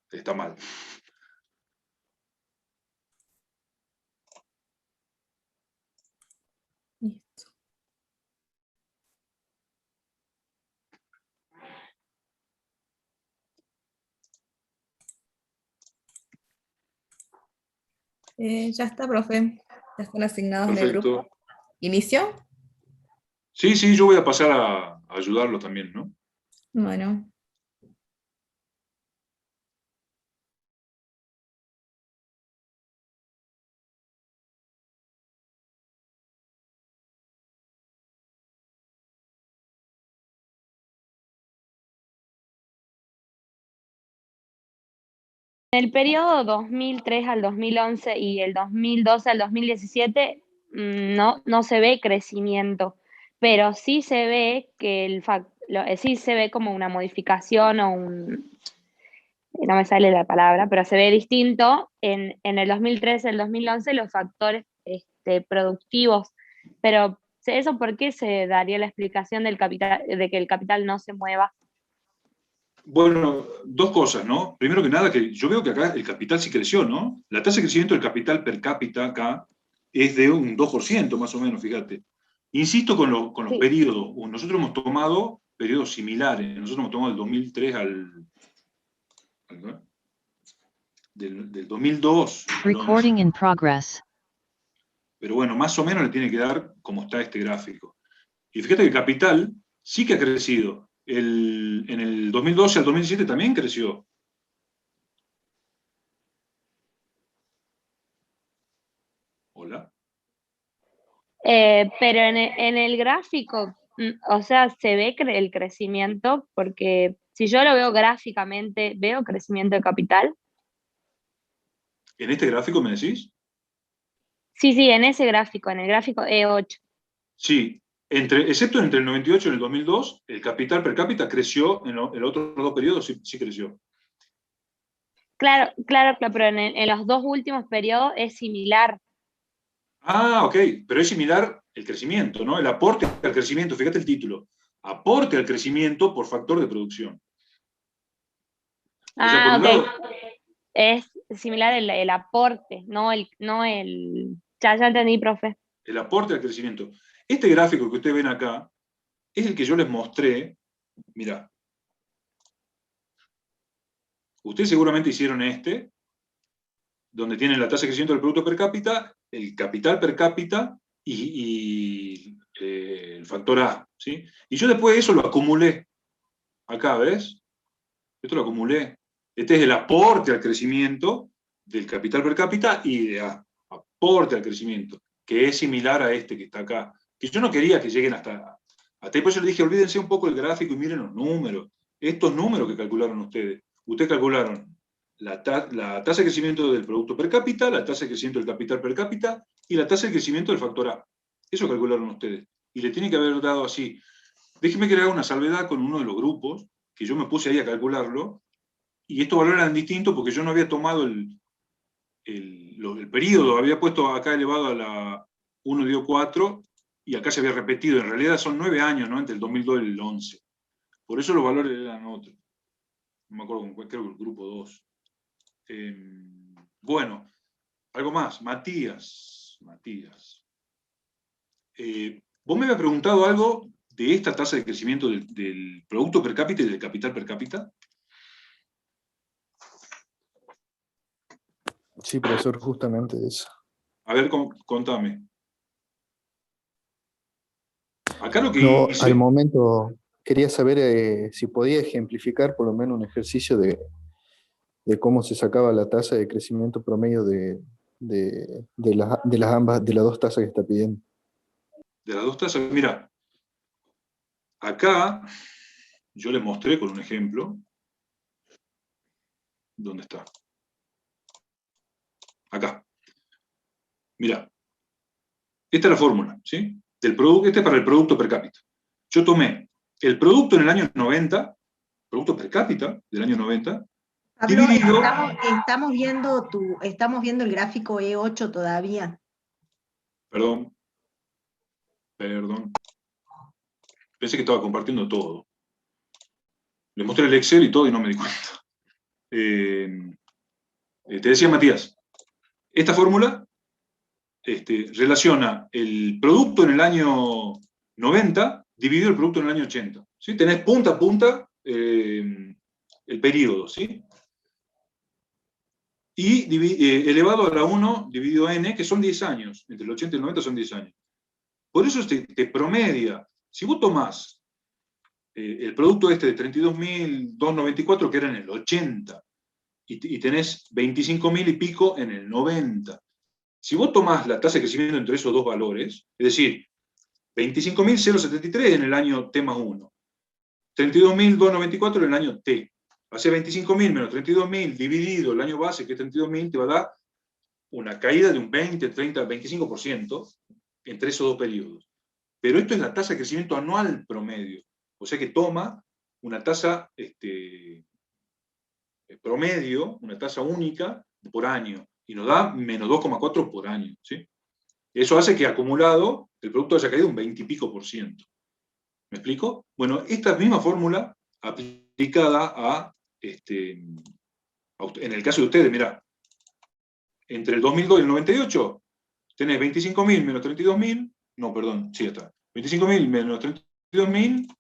está mal. Listo. Ya está, profe. Ya están asignados en el grupo. Perfecto. ¿Inicio? Sí, sí, yo voy a pasar a ayudarlo también, ¿no? Bueno, En el periodo 2003 al 2011 y el 2012 al 2017 no se ve crecimiento, pero sí se ve que sí se ve como una modificación o no me sale la palabra, pero se ve distinto en el 2013, el 2011 los factores productivos. Pero eso, ¿por qué se daría la explicación del capital, de que el capital no se mueva? Bueno, dos cosas, ¿no? Primero que nada, que yo veo que acá el capital sí creció, ¿no? La tasa de crecimiento del capital per cápita acá es de un 2% más o menos, fíjate. Insisto con los Sí. periodos. Nosotros hemos tomado periodos similares. Nosotros hemos tomado del 2003 del 2002. Recording in progress. Pero bueno, más o menos le tiene que dar como está este gráfico. Y fíjate que el capital sí que ha crecido. En el 2012 al 2017 también creció. Hola. Pero en el gráfico, o sea, se ve el crecimiento, porque si yo lo veo gráficamente, veo crecimiento de capital. ¿En este gráfico me decís? Sí, en ese gráfico, en el gráfico E8. Sí, excepto entre el 98 y el 2002, el capital per cápita creció, en el otros dos periodos sí creció. Claro, pero en los dos últimos periodos es similar. Ah, ok, pero es similar el crecimiento, ¿no? El aporte al crecimiento, fíjate el título, aporte al crecimiento por factor de producción. O sea, por un Ok. lado, Es similar el aporte, Ya entendí, profe. el aporte al crecimiento. Este gráfico que ustedes ven acá es el que yo les mostré. Mirá. Ustedes seguramente hicieron donde tienen la tasa de crecimiento del producto per cápita, el capital per cápita y el factor A, ¿sí? Y yo después de eso lo acumulé. Acá, ¿ves? Esto lo acumulé. Este es el aporte al crecimiento del capital per cápita y de A. Aporte al crecimiento, que es similar a este que está acá. Que yo no quería que lleguen hasta ahí, por eso le dije, olvídense un poco el gráfico y miren los números. Estos números que calcularon ustedes. Ustedes calcularon la tasa de crecimiento del producto per cápita, la tasa de crecimiento del capital per cápita y la tasa de crecimiento del factor A. Eso calcularon ustedes. Y le tiene que haber dado así. Déjenme que le haga una salvedad con uno de los grupos, que yo me puse ahí a calcularlo, y estos valores eran distintos porque yo no había tomado el periodo, había puesto acá elevado a la 1 dio 4, y acá se había repetido. En realidad son 9 años, ¿no? Entre el 2002 y el 11. Por eso los valores eran otros. No me acuerdo con cuál, creo que el grupo 2. Bueno, algo más. Matías. Vos me habías preguntado algo de esta tasa de crecimiento del producto per cápita y del capital per cápita. Sí, profesor, justamente eso. A ver, contame. Acá lo que No, hice... al momento quería saber si podía ejemplificar por lo menos un ejercicio de cómo se sacaba la tasa de crecimiento promedio de las dos tasas que está pidiendo. De las dos tasas, mira, acá yo les mostré con un ejemplo. ¿Dónde está? Acá. Mira, esta es la fórmula, ¿sí? Este es para el producto per cápita. Yo tomé el producto en el año 90, producto per cápita del año 90, Pablo, dividido... estamos viendo el gráfico E8 todavía. Perdón. Pensé que estaba compartiendo todo. Les mostré el Excel y todo y no me di cuenta. Te decía Matías, esta fórmula relaciona el producto en el año 90 dividido el producto en el año 80. ¿Sí? Tenés punta a punta el periodo, ¿sí? Y elevado a la 1 dividido n, que son 10 años. Entre el 80 y el 90 son 10 años. Por eso te promedia Si vos tomás el producto este de 32.294, que era en el 80, y tenés 25.000 y pico en el 90, si vos tomás la tasa de crecimiento entre esos dos valores, es decir, 25.073 en el año T más 1, 32.294 en el año T, hace 25.000 menos 32.000 dividido el año base, que es 32.000, te va a dar una caída de un 20, 30, 25% entre esos dos periodos. Pero esto es la tasa de crecimiento anual promedio. O sea que toma una tasa promedio, una tasa única por año, y nos da menos 2,4 por año. ¿Sí? Eso hace que acumulado el producto haya caído un 20 y pico %. ¿Me explico? Bueno, esta misma fórmula aplicada a, en el caso de ustedes, mirá, entre el 2002 y el 98, tenés 25.000 menos 32.000, no, perdón, sí, está, 25.000 menos 32.000,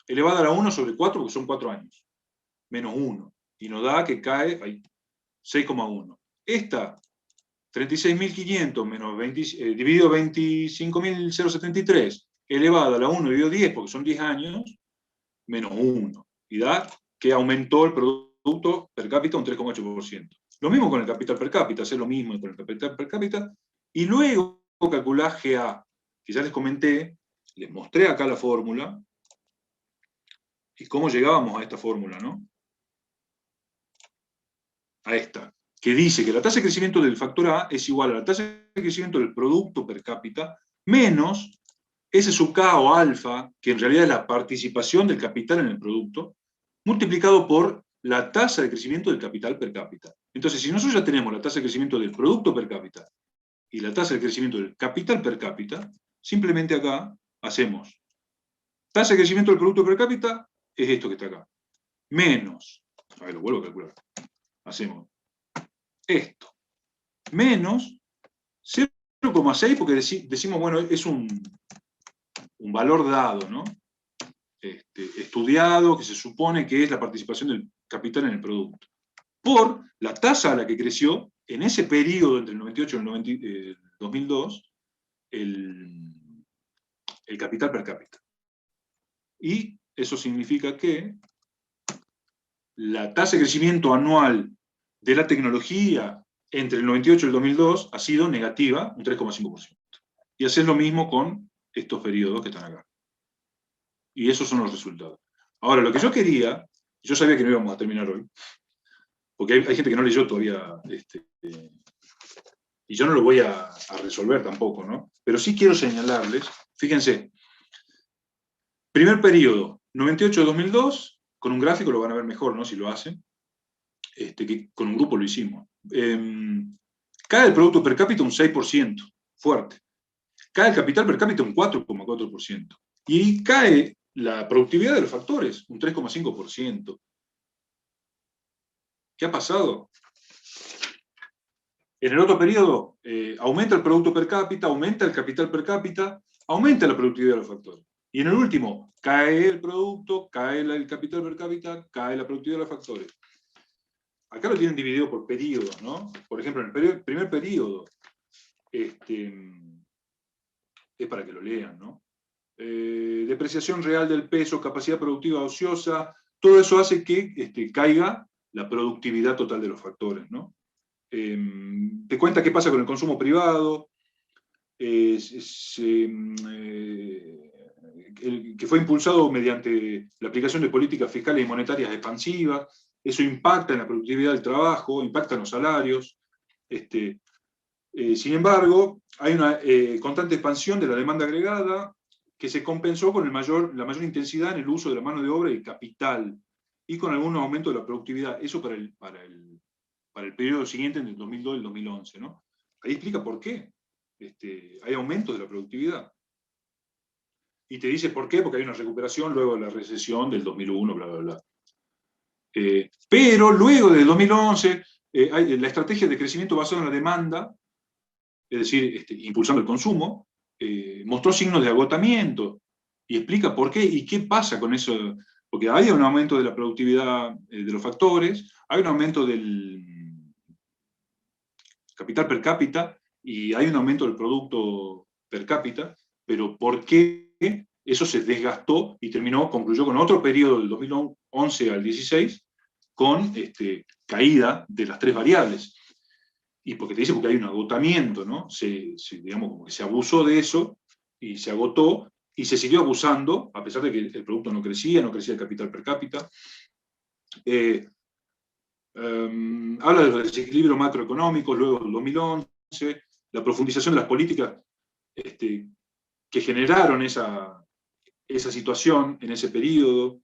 elevada a la 1 sobre 4, porque son 4 años, menos 1, y nos da que cae 6,1. Esta, 36.500 menos dividido 25.073, elevada a la 1 dividido 10, porque son 10 años, menos 1, y da que aumentó el producto per cápita un 3,8%. Lo mismo con el capital per cápita, hacer lo mismo con el capital per cápita, y luego calcular GA, que ya les comenté, les mostré acá la fórmula, y cómo llegábamos a esta fórmula, ¿no? A esta, que dice que la tasa de crecimiento del factor A es igual a la tasa de crecimiento del producto per cápita, menos S sub K o alfa, que en realidad es la participación del capital en el producto, multiplicado por la tasa de crecimiento del capital per cápita. Entonces, si nosotros ya tenemos la tasa de crecimiento del producto per cápita y la tasa de crecimiento del capital per cápita, simplemente acá hacemos tasa de crecimiento del producto per cápita, es esto que está acá, menos, a ver, lo vuelvo a calcular, hacemos esto, menos 0,6, porque decimos, bueno, es un valor dado, ¿no? Estudiado, que se supone que es la participación del capital en el producto, por la tasa a la que creció en ese periodo entre el 98 y el 2002 el capital per cápita. Y eso significa que la tasa de crecimiento anual de la tecnología entre el 98 y el 2002 ha sido negativa, un 3,5%. Y hacer lo mismo con estos periodos que están acá. Y esos son los resultados. Ahora, lo que yo quería, yo sabía que no íbamos a terminar hoy, porque hay gente que no leyó todavía, y yo no lo voy a resolver tampoco, ¿no? Pero sí quiero señalarles, fíjense, primer periodo, 98-2002, con un gráfico lo van a ver mejor, ¿no? Si lo hacen, que con un grupo lo hicimos. Cae el producto per cápita un 6%, fuerte. Cae el capital per cápita un 4,4%. Y cae la productividad de los factores, un 3,5%. ¿Qué ha pasado? En el otro periodo, aumenta el producto per cápita, aumenta el capital per cápita, aumenta la productividad de los factores. Y en el último, cae el producto, cae el capital per cápita, cae la productividad de los factores. Acá lo tienen dividido por periodos, ¿no? Por ejemplo, en el primer periodo, es para que lo lean, ¿no? Depreciación real del peso, capacidad productiva ociosa, todo eso hace que caiga la productividad total de los factores, ¿no? Te cuenta qué pasa con el consumo privado, que fue impulsado mediante la aplicación de políticas fiscales y monetarias expansivas. Eso impacta en la productividad del trabajo, impacta en los salarios. Sin embargo, hay una constante expansión de la demanda agregada que se compensó con la mayor intensidad en el uso de la mano de obra y el capital, y con algún aumento de la productividad. Eso para el periodo siguiente, en el 2002 y el 2011, ¿no? Ahí explica por qué hay aumento de la productividad. Y te dice por qué, porque hay una recuperación luego de la recesión del 2001, bla, bla, bla. Pero luego del 2011, la estrategia de crecimiento basado en la demanda, es decir, impulsando el consumo, mostró signos de agotamiento, y explica por qué y qué pasa con eso, porque hay un aumento de la productividad de los factores, hay un aumento del capital per cápita, y hay un aumento del producto per cápita, pero ¿por qué eso se desgastó y concluyó con otro periodo del 2011 al 16 con caída de las tres variables? Y porque te dice, porque hay un agotamiento, ¿no? Digamos, como que se abusó de eso y se agotó y se siguió abusando, a pesar de que el producto no crecía el capital per cápita. Habla del desequilibrio macroeconómico luego del 2011, la profundización de las políticas que generaron esa situación en ese periodo.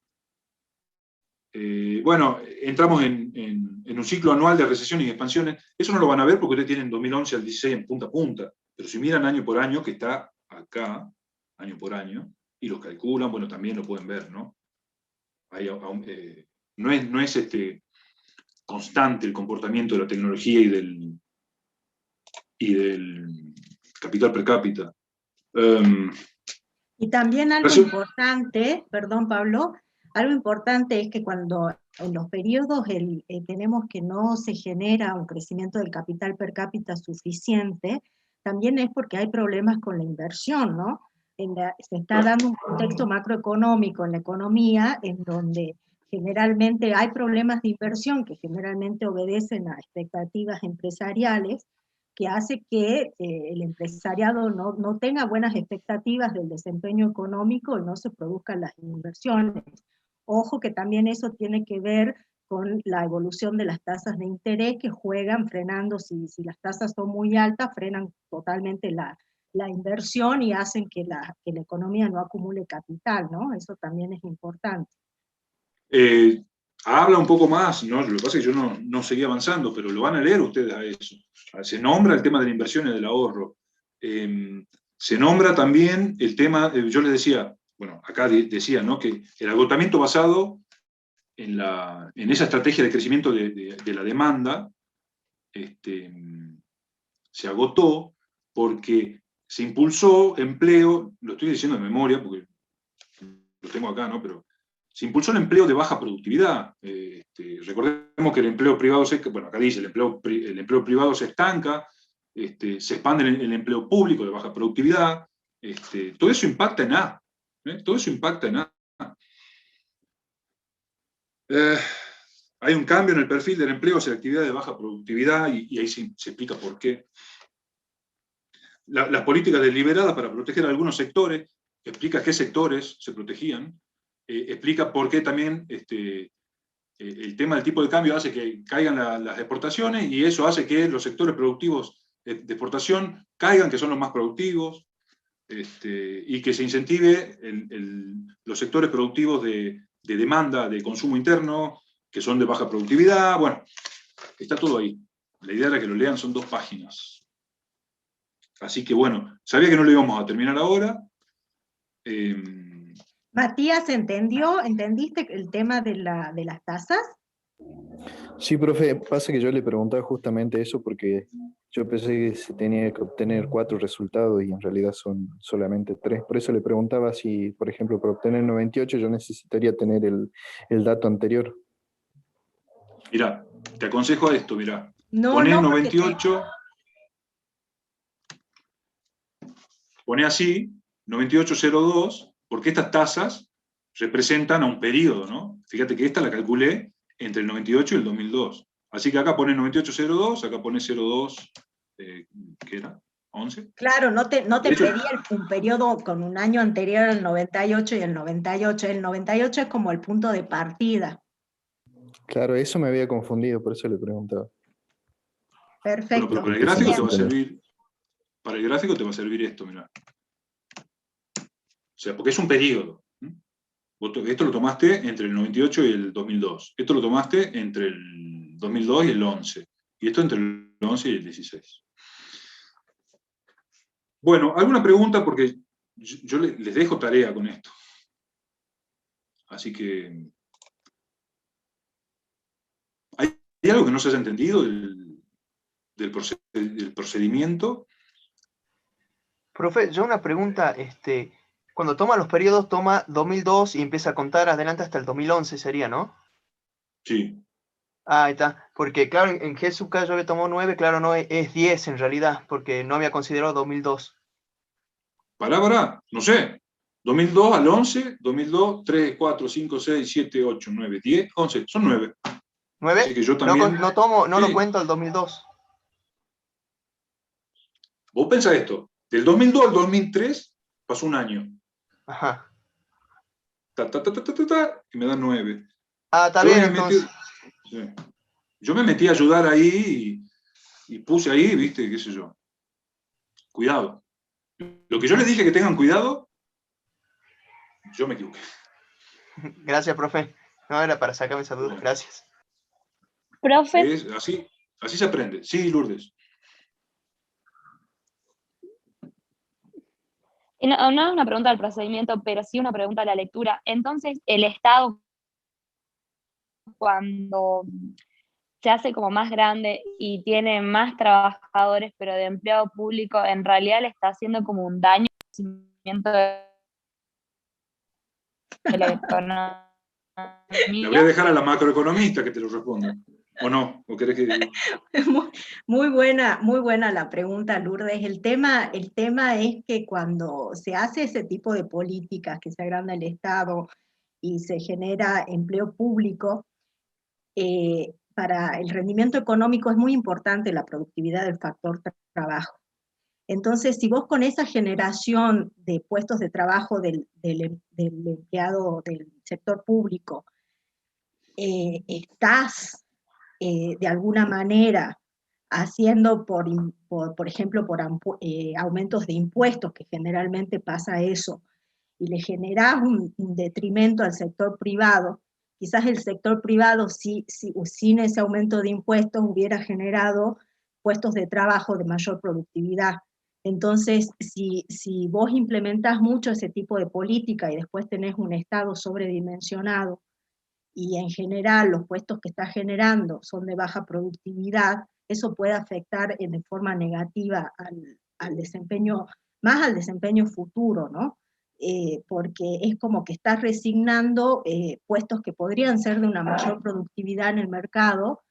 Bueno, entramos en un ciclo anual de recesiones y expansiones. Eso no lo van a ver porque ustedes tienen 2011 al 16 en punta a punta, pero si miran año por año, que está acá, año por año, y los calculan, bueno, también lo pueden ver, ¿no? No es constante el comportamiento de la tecnología y del capital per cápita. Y también algo importante, perdón Pablo, algo importante es que cuando en los periodos tenemos que no se genera un crecimiento del capital per cápita suficiente, también es porque hay problemas con la inversión, ¿no? Se está dando un contexto macroeconómico en la economía en donde generalmente hay problemas de inversión que generalmente obedecen a expectativas empresariales, que hace que el empresariado no tenga buenas expectativas del desempeño económico y no se produzcan las inversiones. Ojo que también eso tiene que ver con la evolución de las tasas de interés que juegan frenando, si las tasas son muy altas, frenan totalmente la inversión y hacen que la economía no acumule capital, ¿no? Eso también es importante. Habla un poco más, ¿no? Lo que pasa es que yo no seguí avanzando, pero lo van a leer ustedes a eso. Se nombra el tema de la inversión y del ahorro. Se nombra también el tema, yo les decía, bueno, acá decía, ¿no? Que el agotamiento basado en esa estrategia de crecimiento de la demanda se agotó porque se impulsó empleo, lo estoy diciendo de memoria porque lo tengo acá, ¿no? Pero se impulsó el empleo de baja productividad. Recordemos que el empleo privado, bueno, acá dice, el empleo privado se estanca, se expande el empleo público de baja productividad, todo eso impacta en A. Todo eso impacta en A. Hay un cambio en el perfil del empleo hacia actividad de baja productividad y ahí se explica por qué. Las políticas deliberadas para proteger a algunos sectores, explica qué sectores se protegían, explica por qué también el tema del tipo de cambio hace que caigan las exportaciones y eso hace que los sectores productivos de exportación caigan, que son los más productivos, y que se incentive los sectores productivos de demanda, de consumo interno, que son de baja productividad. Bueno, está todo ahí. La idea era que lo lean, son 2 páginas. Así que bueno, sabía que no lo íbamos a terminar ahora. Matías, ¿entendiste el tema de las tasas? Sí, profe, pasa que yo le preguntaba justamente eso porque yo pensé que se tenía que obtener 4 resultados y en realidad son solamente 3. Por eso le preguntaba si, por ejemplo, para obtener 98 yo necesitaría tener el dato anterior. Mirá, te aconsejo esto, mirá. No, Poné no, 98, poné así, 9802, porque estas tasas representan a un periodo, ¿no? Fíjate que esta la calculé entre el 98 y el 2002. Así que acá pone 9802, acá pone 02, ¿qué era? 11. Claro, no te hecho, pedía un periodo con un año anterior al 98 y el 98. El 98 es como el punto de partida. Claro, eso me había confundido, por eso le preguntaba. Perfecto. Bueno, pero para el gráfico te va a servir, para el gráfico te va a servir esto, mirá. O sea, porque es un periodo. Esto lo tomaste entre el 98 y el 2002. Esto lo tomaste entre el 2002 y el 11. Y esto entre el 11 y el 16. Bueno, ¿alguna pregunta? Porque yo les dejo tarea con esto. Así que... ¿Hay algo que no se haya entendido del procedimiento? Profe, yo una pregunta, cuando toma los periodos, toma 2002 y empieza a contar adelante hasta el 2011, sería, ¿no? Sí. Ah, ahí está. Porque, claro, en Jesuca yo había tomado 9, claro, no, es 10 en realidad, porque no había considerado 2002. Pará, no sé. 2002 al 11, 2002, 3, 4, 5, 6, 7, 8, 9, 10, 11. Son 9. Así ¿9? que yo No, también. no lo Sí. cuento al 2002. Vos pensás esto. Del 2002 al 2003 pasó un año. Ajá. Y me dan 9. Ah, está Yo bien me metí, entonces. sí. Yo me metí a ayudar ahí y puse ahí, viste, qué sé yo. Cuidado. Lo que yo les dije que tengan cuidado, yo me equivoqué. Gracias, profe. No, era para sacarme esa duda. Gracias. Profe, Es así se aprende. Sí, Lourdes. y no, no es una pregunta del procedimiento, pero sí una pregunta de la lectura. Entonces, el Estado, cuando se hace como más grande y tiene más trabajadores, pero de empleo público, en realidad le está haciendo como un daño al crecimiento de la economía. La voy a dejar a la macroeconomista que te lo responda. ¿O no? ¿O querés que...? Muy buena la pregunta, Lourdes. El tema es que cuando se hace ese tipo de políticas, que se agranda el Estado y se genera empleo público, para el rendimiento económico es muy importante la productividad del factor trabajo. Entonces, si vos con esa generación de puestos de trabajo del empleado del sector público estás de alguna manera haciendo, por ejemplo, aumentos de impuestos, que generalmente pasa eso, y le generás un detrimento al sector privado, quizás el sector privado, sin ese aumento de impuestos, hubiera generado puestos de trabajo de mayor productividad. Entonces, si vos implementás mucho ese tipo de política y después tenés un Estado sobredimensionado, y en general los puestos que está generando son de baja productividad, eso puede afectar de forma negativa al desempeño, más al desempeño futuro, ¿no? Porque es como que estás resignando puestos que podrían ser de una mayor productividad en el mercado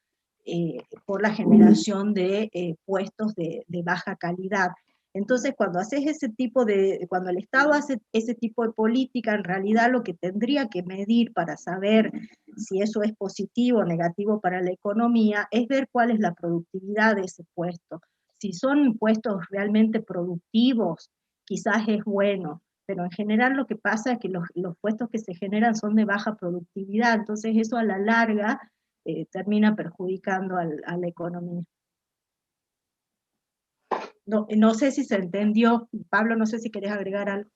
por la generación de puestos de baja calidad. Entonces, cuando cuando el Estado hace ese tipo de política, en realidad lo que tendría que medir para saber si eso es positivo o negativo para la economía es ver cuál es la productividad de ese puesto. Si son puestos realmente productivos, quizás es bueno, pero en general lo que pasa es que los puestos que se generan son de baja productividad, entonces eso a la larga termina perjudicando a la economía. No sé si se entendió. Pablo, no sé si querés agregar algo.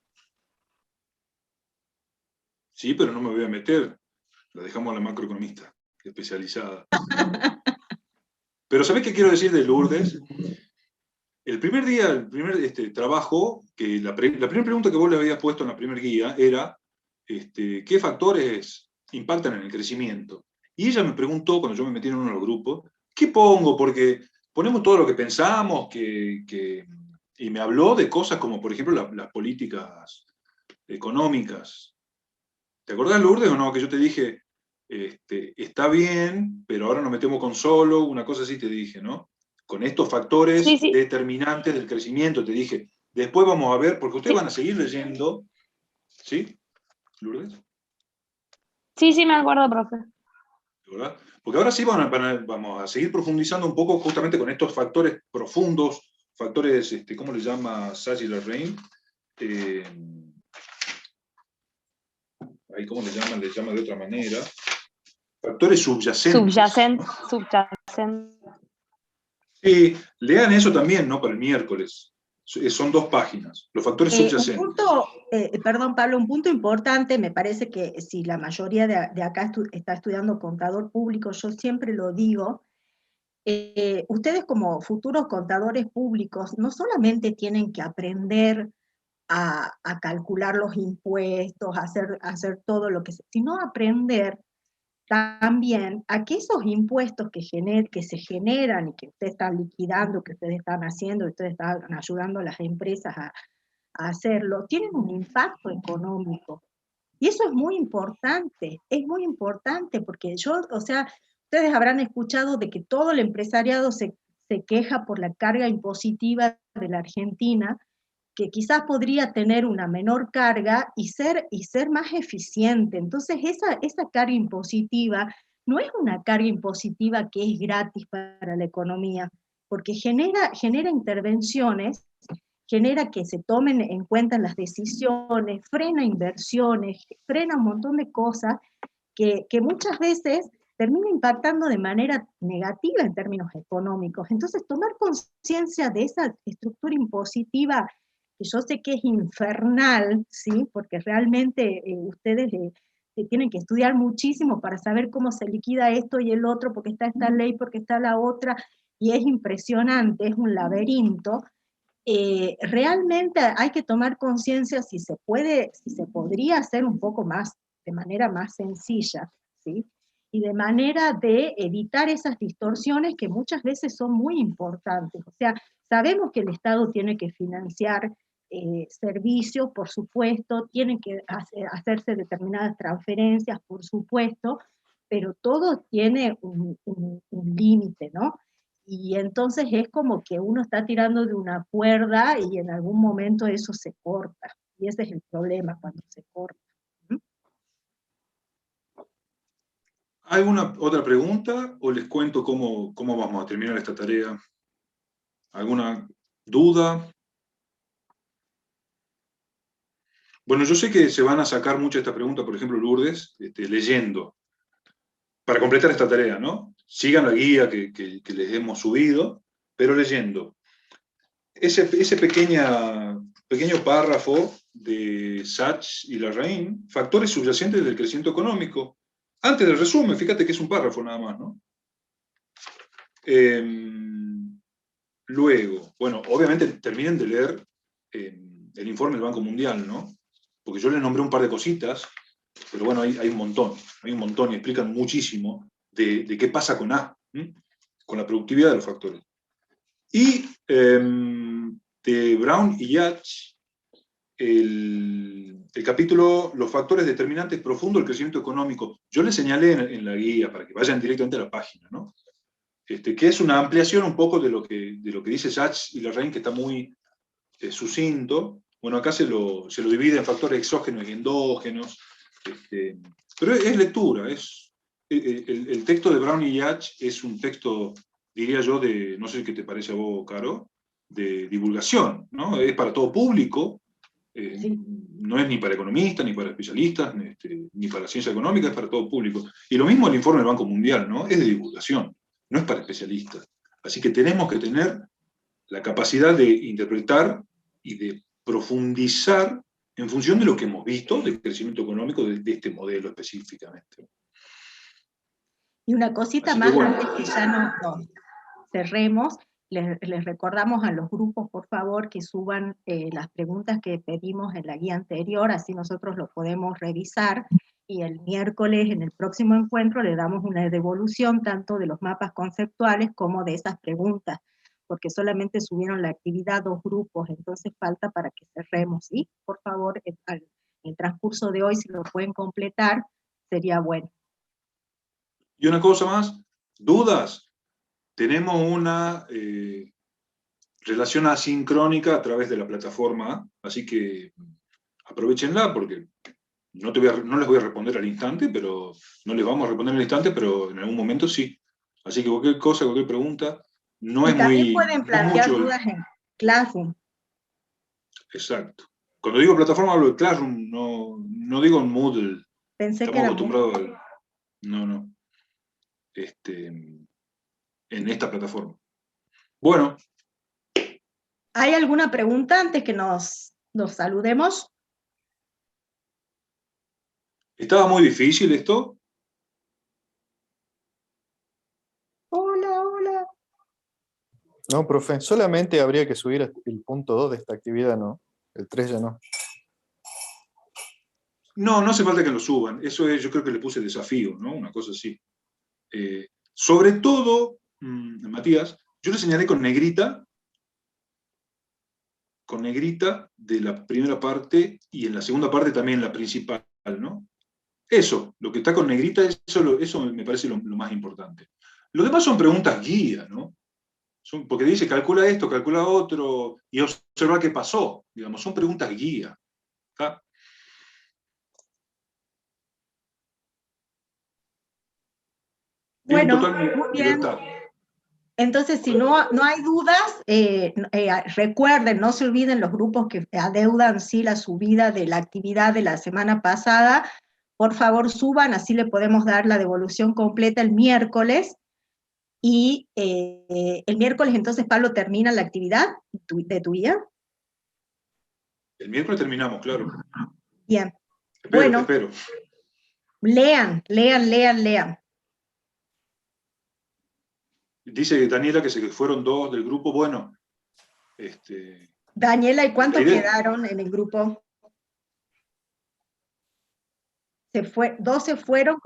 Sí, pero no me voy a meter. La dejamos a la macroeconomista, especializada. Pero ¿sabés qué quiero decir de Lourdes? El primer día, el primer trabajo, que la primera pregunta que vos le habías puesto en la primera guía era ¿qué factores impactan en el crecimiento? Y ella me preguntó, cuando yo me metí en uno de los grupos, ¿qué pongo? Porque ponemos todo lo que pensamos, y me habló de cosas como, por ejemplo, las políticas económicas. ¿Te acordás, Lourdes, o no? Que yo te dije, está bien, pero ahora nos metemos con solo, una cosa así te dije, ¿no? Con estos factores sí, determinantes del crecimiento, te dije. Después vamos a ver, porque ustedes sí, van a seguir leyendo, ¿sí, Lourdes? sí, me acuerdo, profe. ¿Verdad? Porque ahora sí vamos a seguir profundizando un poco justamente con estos factores profundos, factores, ¿cómo le llama Sagilar-Rein? Ahí, ¿cómo le llaman? Le llama de otra manera. Factores subyacentes. Subyacente. Sí, lean eso también, ¿no? Para el miércoles. Son 2 páginas. Los factores subyacentes. Perdón, Pablo, un punto importante, me parece que si la mayoría de acá está estudiando contador público, yo siempre lo digo, ustedes como futuros contadores públicos no solamente tienen que aprender a calcular los impuestos, a hacer todo lo que sino aprender también a que esos impuestos que se generan y que ustedes están liquidando, que ustedes están haciendo, que ustedes están ayudando a las empresas a hacerlo, tienen un impacto económico. Y eso es muy importante porque o sea, ustedes habrán escuchado de que todo el empresariado se queja por la carga impositiva de la Argentina, que quizás podría tener una menor carga y ser más eficiente. Entonces, esa carga impositiva no es una carga impositiva que es gratis para la economía, porque genera intervenciones, genera que se tomen en cuenta las decisiones, frena inversiones, frena un montón de cosas que muchas veces termina impactando de manera negativa en términos económicos. Entonces, tomar conciencia de esa estructura impositiva, que yo sé que es infernal, ¿sí? Porque realmente ustedes tienen que estudiar muchísimo para saber cómo se liquida esto y el otro, porque está esta ley, porque está la otra, y es impresionante, es un laberinto. Realmente hay que tomar conciencia si se podría hacer un poco más, de manera más sencilla, ¿sí? Y de manera de evitar esas distorsiones que muchas veces son muy importantes. O sea, sabemos que el Estado tiene que financiar servicios, por supuesto, tienen que hacerse determinadas transferencias, por supuesto, pero todo tiene un límite, ¿no? Y entonces es como que uno está tirando de una cuerda y en algún momento eso se corta. Y ese es el problema cuando se corta. ¿Hay alguna otra pregunta o les cuento cómo vamos a terminar esta tarea? ¿Alguna duda? Bueno, yo sé que se van a sacar mucho esta pregunta, por ejemplo, Lourdes, leyendo, para completar esta tarea, ¿no? Sigan la guía que les hemos subido, pero leyendo. Ese pequeño párrafo de Sachs y Larraín, factores subyacentes del crecimiento económico. Antes del resumen, fíjate que es un párrafo nada más, ¿no? Luego, bueno, obviamente terminen de leer el informe del Banco Mundial, ¿no? Porque yo les nombré un par de cositas, pero bueno, hay un montón y explican muchísimo de qué pasa con A, con la productividad de los factores. Y de Brown y Yatch, el capítulo Los factores determinantes profundos del crecimiento económico. Yo les señalé en la guía para que vayan directamente a la página, ¿no? Que es una ampliación un poco de lo que dice Sachs y Larraín, que está muy sucinto. Bueno, acá se lo divide en factores exógenos y endógenos, pero es lectura. El texto de Brown y Yatch es un texto, diría yo, no sé qué te parece a vos, Caro, de divulgación, ¿no? Es para todo público, Sí. no es ni para economistas, ni para especialistas, ni para la ciencia económica, es para todo público. Y lo mismo el informe del Banco Mundial, ¿no? Es de divulgación, no es para especialistas. Así que tenemos que tener la capacidad de interpretar y de profundizar en función de lo que hemos visto del crecimiento económico de este modelo específicamente. Y una cosita Así más, que bueno. antes que ya nos cerremos, les recordamos a los grupos, por favor, que suban las preguntas que pedimos en la guía anterior, así nosotros lo podemos revisar, y el miércoles, en el próximo encuentro, le damos una devolución tanto de los mapas conceptuales como de esas preguntas, porque solamente subieron la actividad 2 grupos, entonces falta para que cerremos, ¿sí? Por favor, en el transcurso de hoy, si lo pueden completar, sería bueno. Y una cosa más, dudas. Tenemos una relación asincrónica a través de la plataforma, así que aprovechenla porque no les voy a responder al instante, pero no les vamos a responder al instante, pero en algún momento sí. Así que cualquier cosa, cualquier pregunta, no Y es también muy... pueden plantear dudas en Classroom. Exacto. Cuando digo plataforma hablo de Classroom, no digo en Moodle. Pensé que Estamos era acostumbrados al... No. En esta plataforma. Bueno. ¿Hay alguna pregunta antes que nos saludemos? ¿Estaba muy difícil esto? Hola. No, profe, solamente habría que subir el punto 2 de esta actividad, ¿no? El 3 ya no. No hace falta que lo suban. Eso es, yo creo que le puse desafío, ¿no? Una cosa así. Sobre todo, Matías, yo le señalé con negrita de la primera parte y en la segunda parte también la principal, ¿no? Eso, lo que está con negrita, eso me parece lo más importante. Lo demás son preguntas guía, ¿no? Porque dice, calcula esto, calcula otro, y observa qué pasó. Digamos, son preguntas guía. ¿Está? Tienen Bueno, total muy bien. libertad. Entonces, si no hay dudas, recuerden, no se olviden los grupos que adeudan sí la subida de la actividad de la semana pasada. Por favor, suban, así le podemos dar la devolución completa el miércoles. Y el miércoles, entonces, Pablo, termina la actividad de tu guía. El miércoles terminamos, claro. Bien. Espero, Bueno, espero. lean. Dice Daniela que se fueron 2 del grupo. Bueno, Daniela, ¿y cuántos la idea- quedaron en el grupo? 2 se fueron.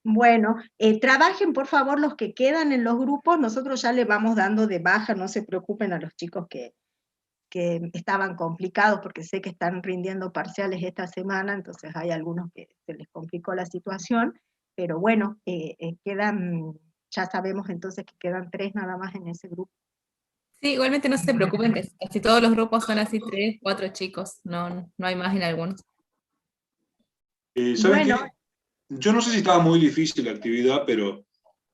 Bueno, trabajen por favor los que quedan en los grupos, nosotros ya le vamos dando de baja, no se preocupen a los chicos que estaban complicados, porque sé que están rindiendo parciales esta semana, entonces hay algunos que se les complicó la situación, pero bueno, quedan, ya sabemos entonces que quedan 3 nada más en ese grupo. Sí, igualmente no se preocupen, que casi todos los grupos son así 3, 4 chicos, no hay más en algunos. ¿Saben Bueno. qué? Yo no sé si estaba muy difícil la actividad, pero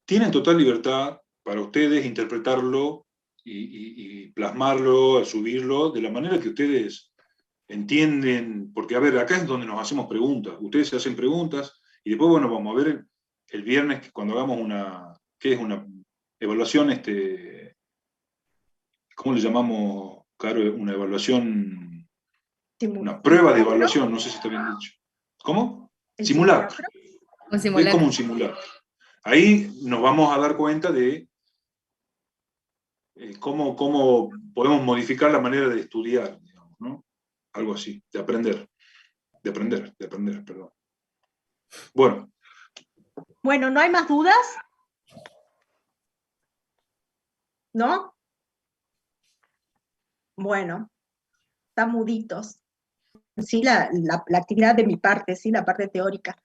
tienen total libertad para ustedes interpretarlo y plasmarlo, subirlo de la manera que ustedes entienden, porque a ver, acá es donde nos hacemos preguntas, ustedes se hacen preguntas y después, bueno, vamos a ver el viernes cuando hagamos ¿qué es una evaluación? ¿Cómo le llamamos, Caro? Una evaluación, una prueba de evaluación, no sé si está bien dicho. ¿Cómo? Simulacro. Un Es simulacro. como un simulacro. Ahí nos vamos a dar cuenta de cómo podemos modificar la manera de estudiar, digamos, ¿no? Algo así, de aprender, perdón. Bueno. Bueno, ¿no hay más dudas? ¿No? Bueno, están muditos. Sí, la actividad de mi parte, sí, la parte teórica.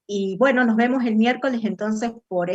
Y bueno, nos vemos el miércoles entonces por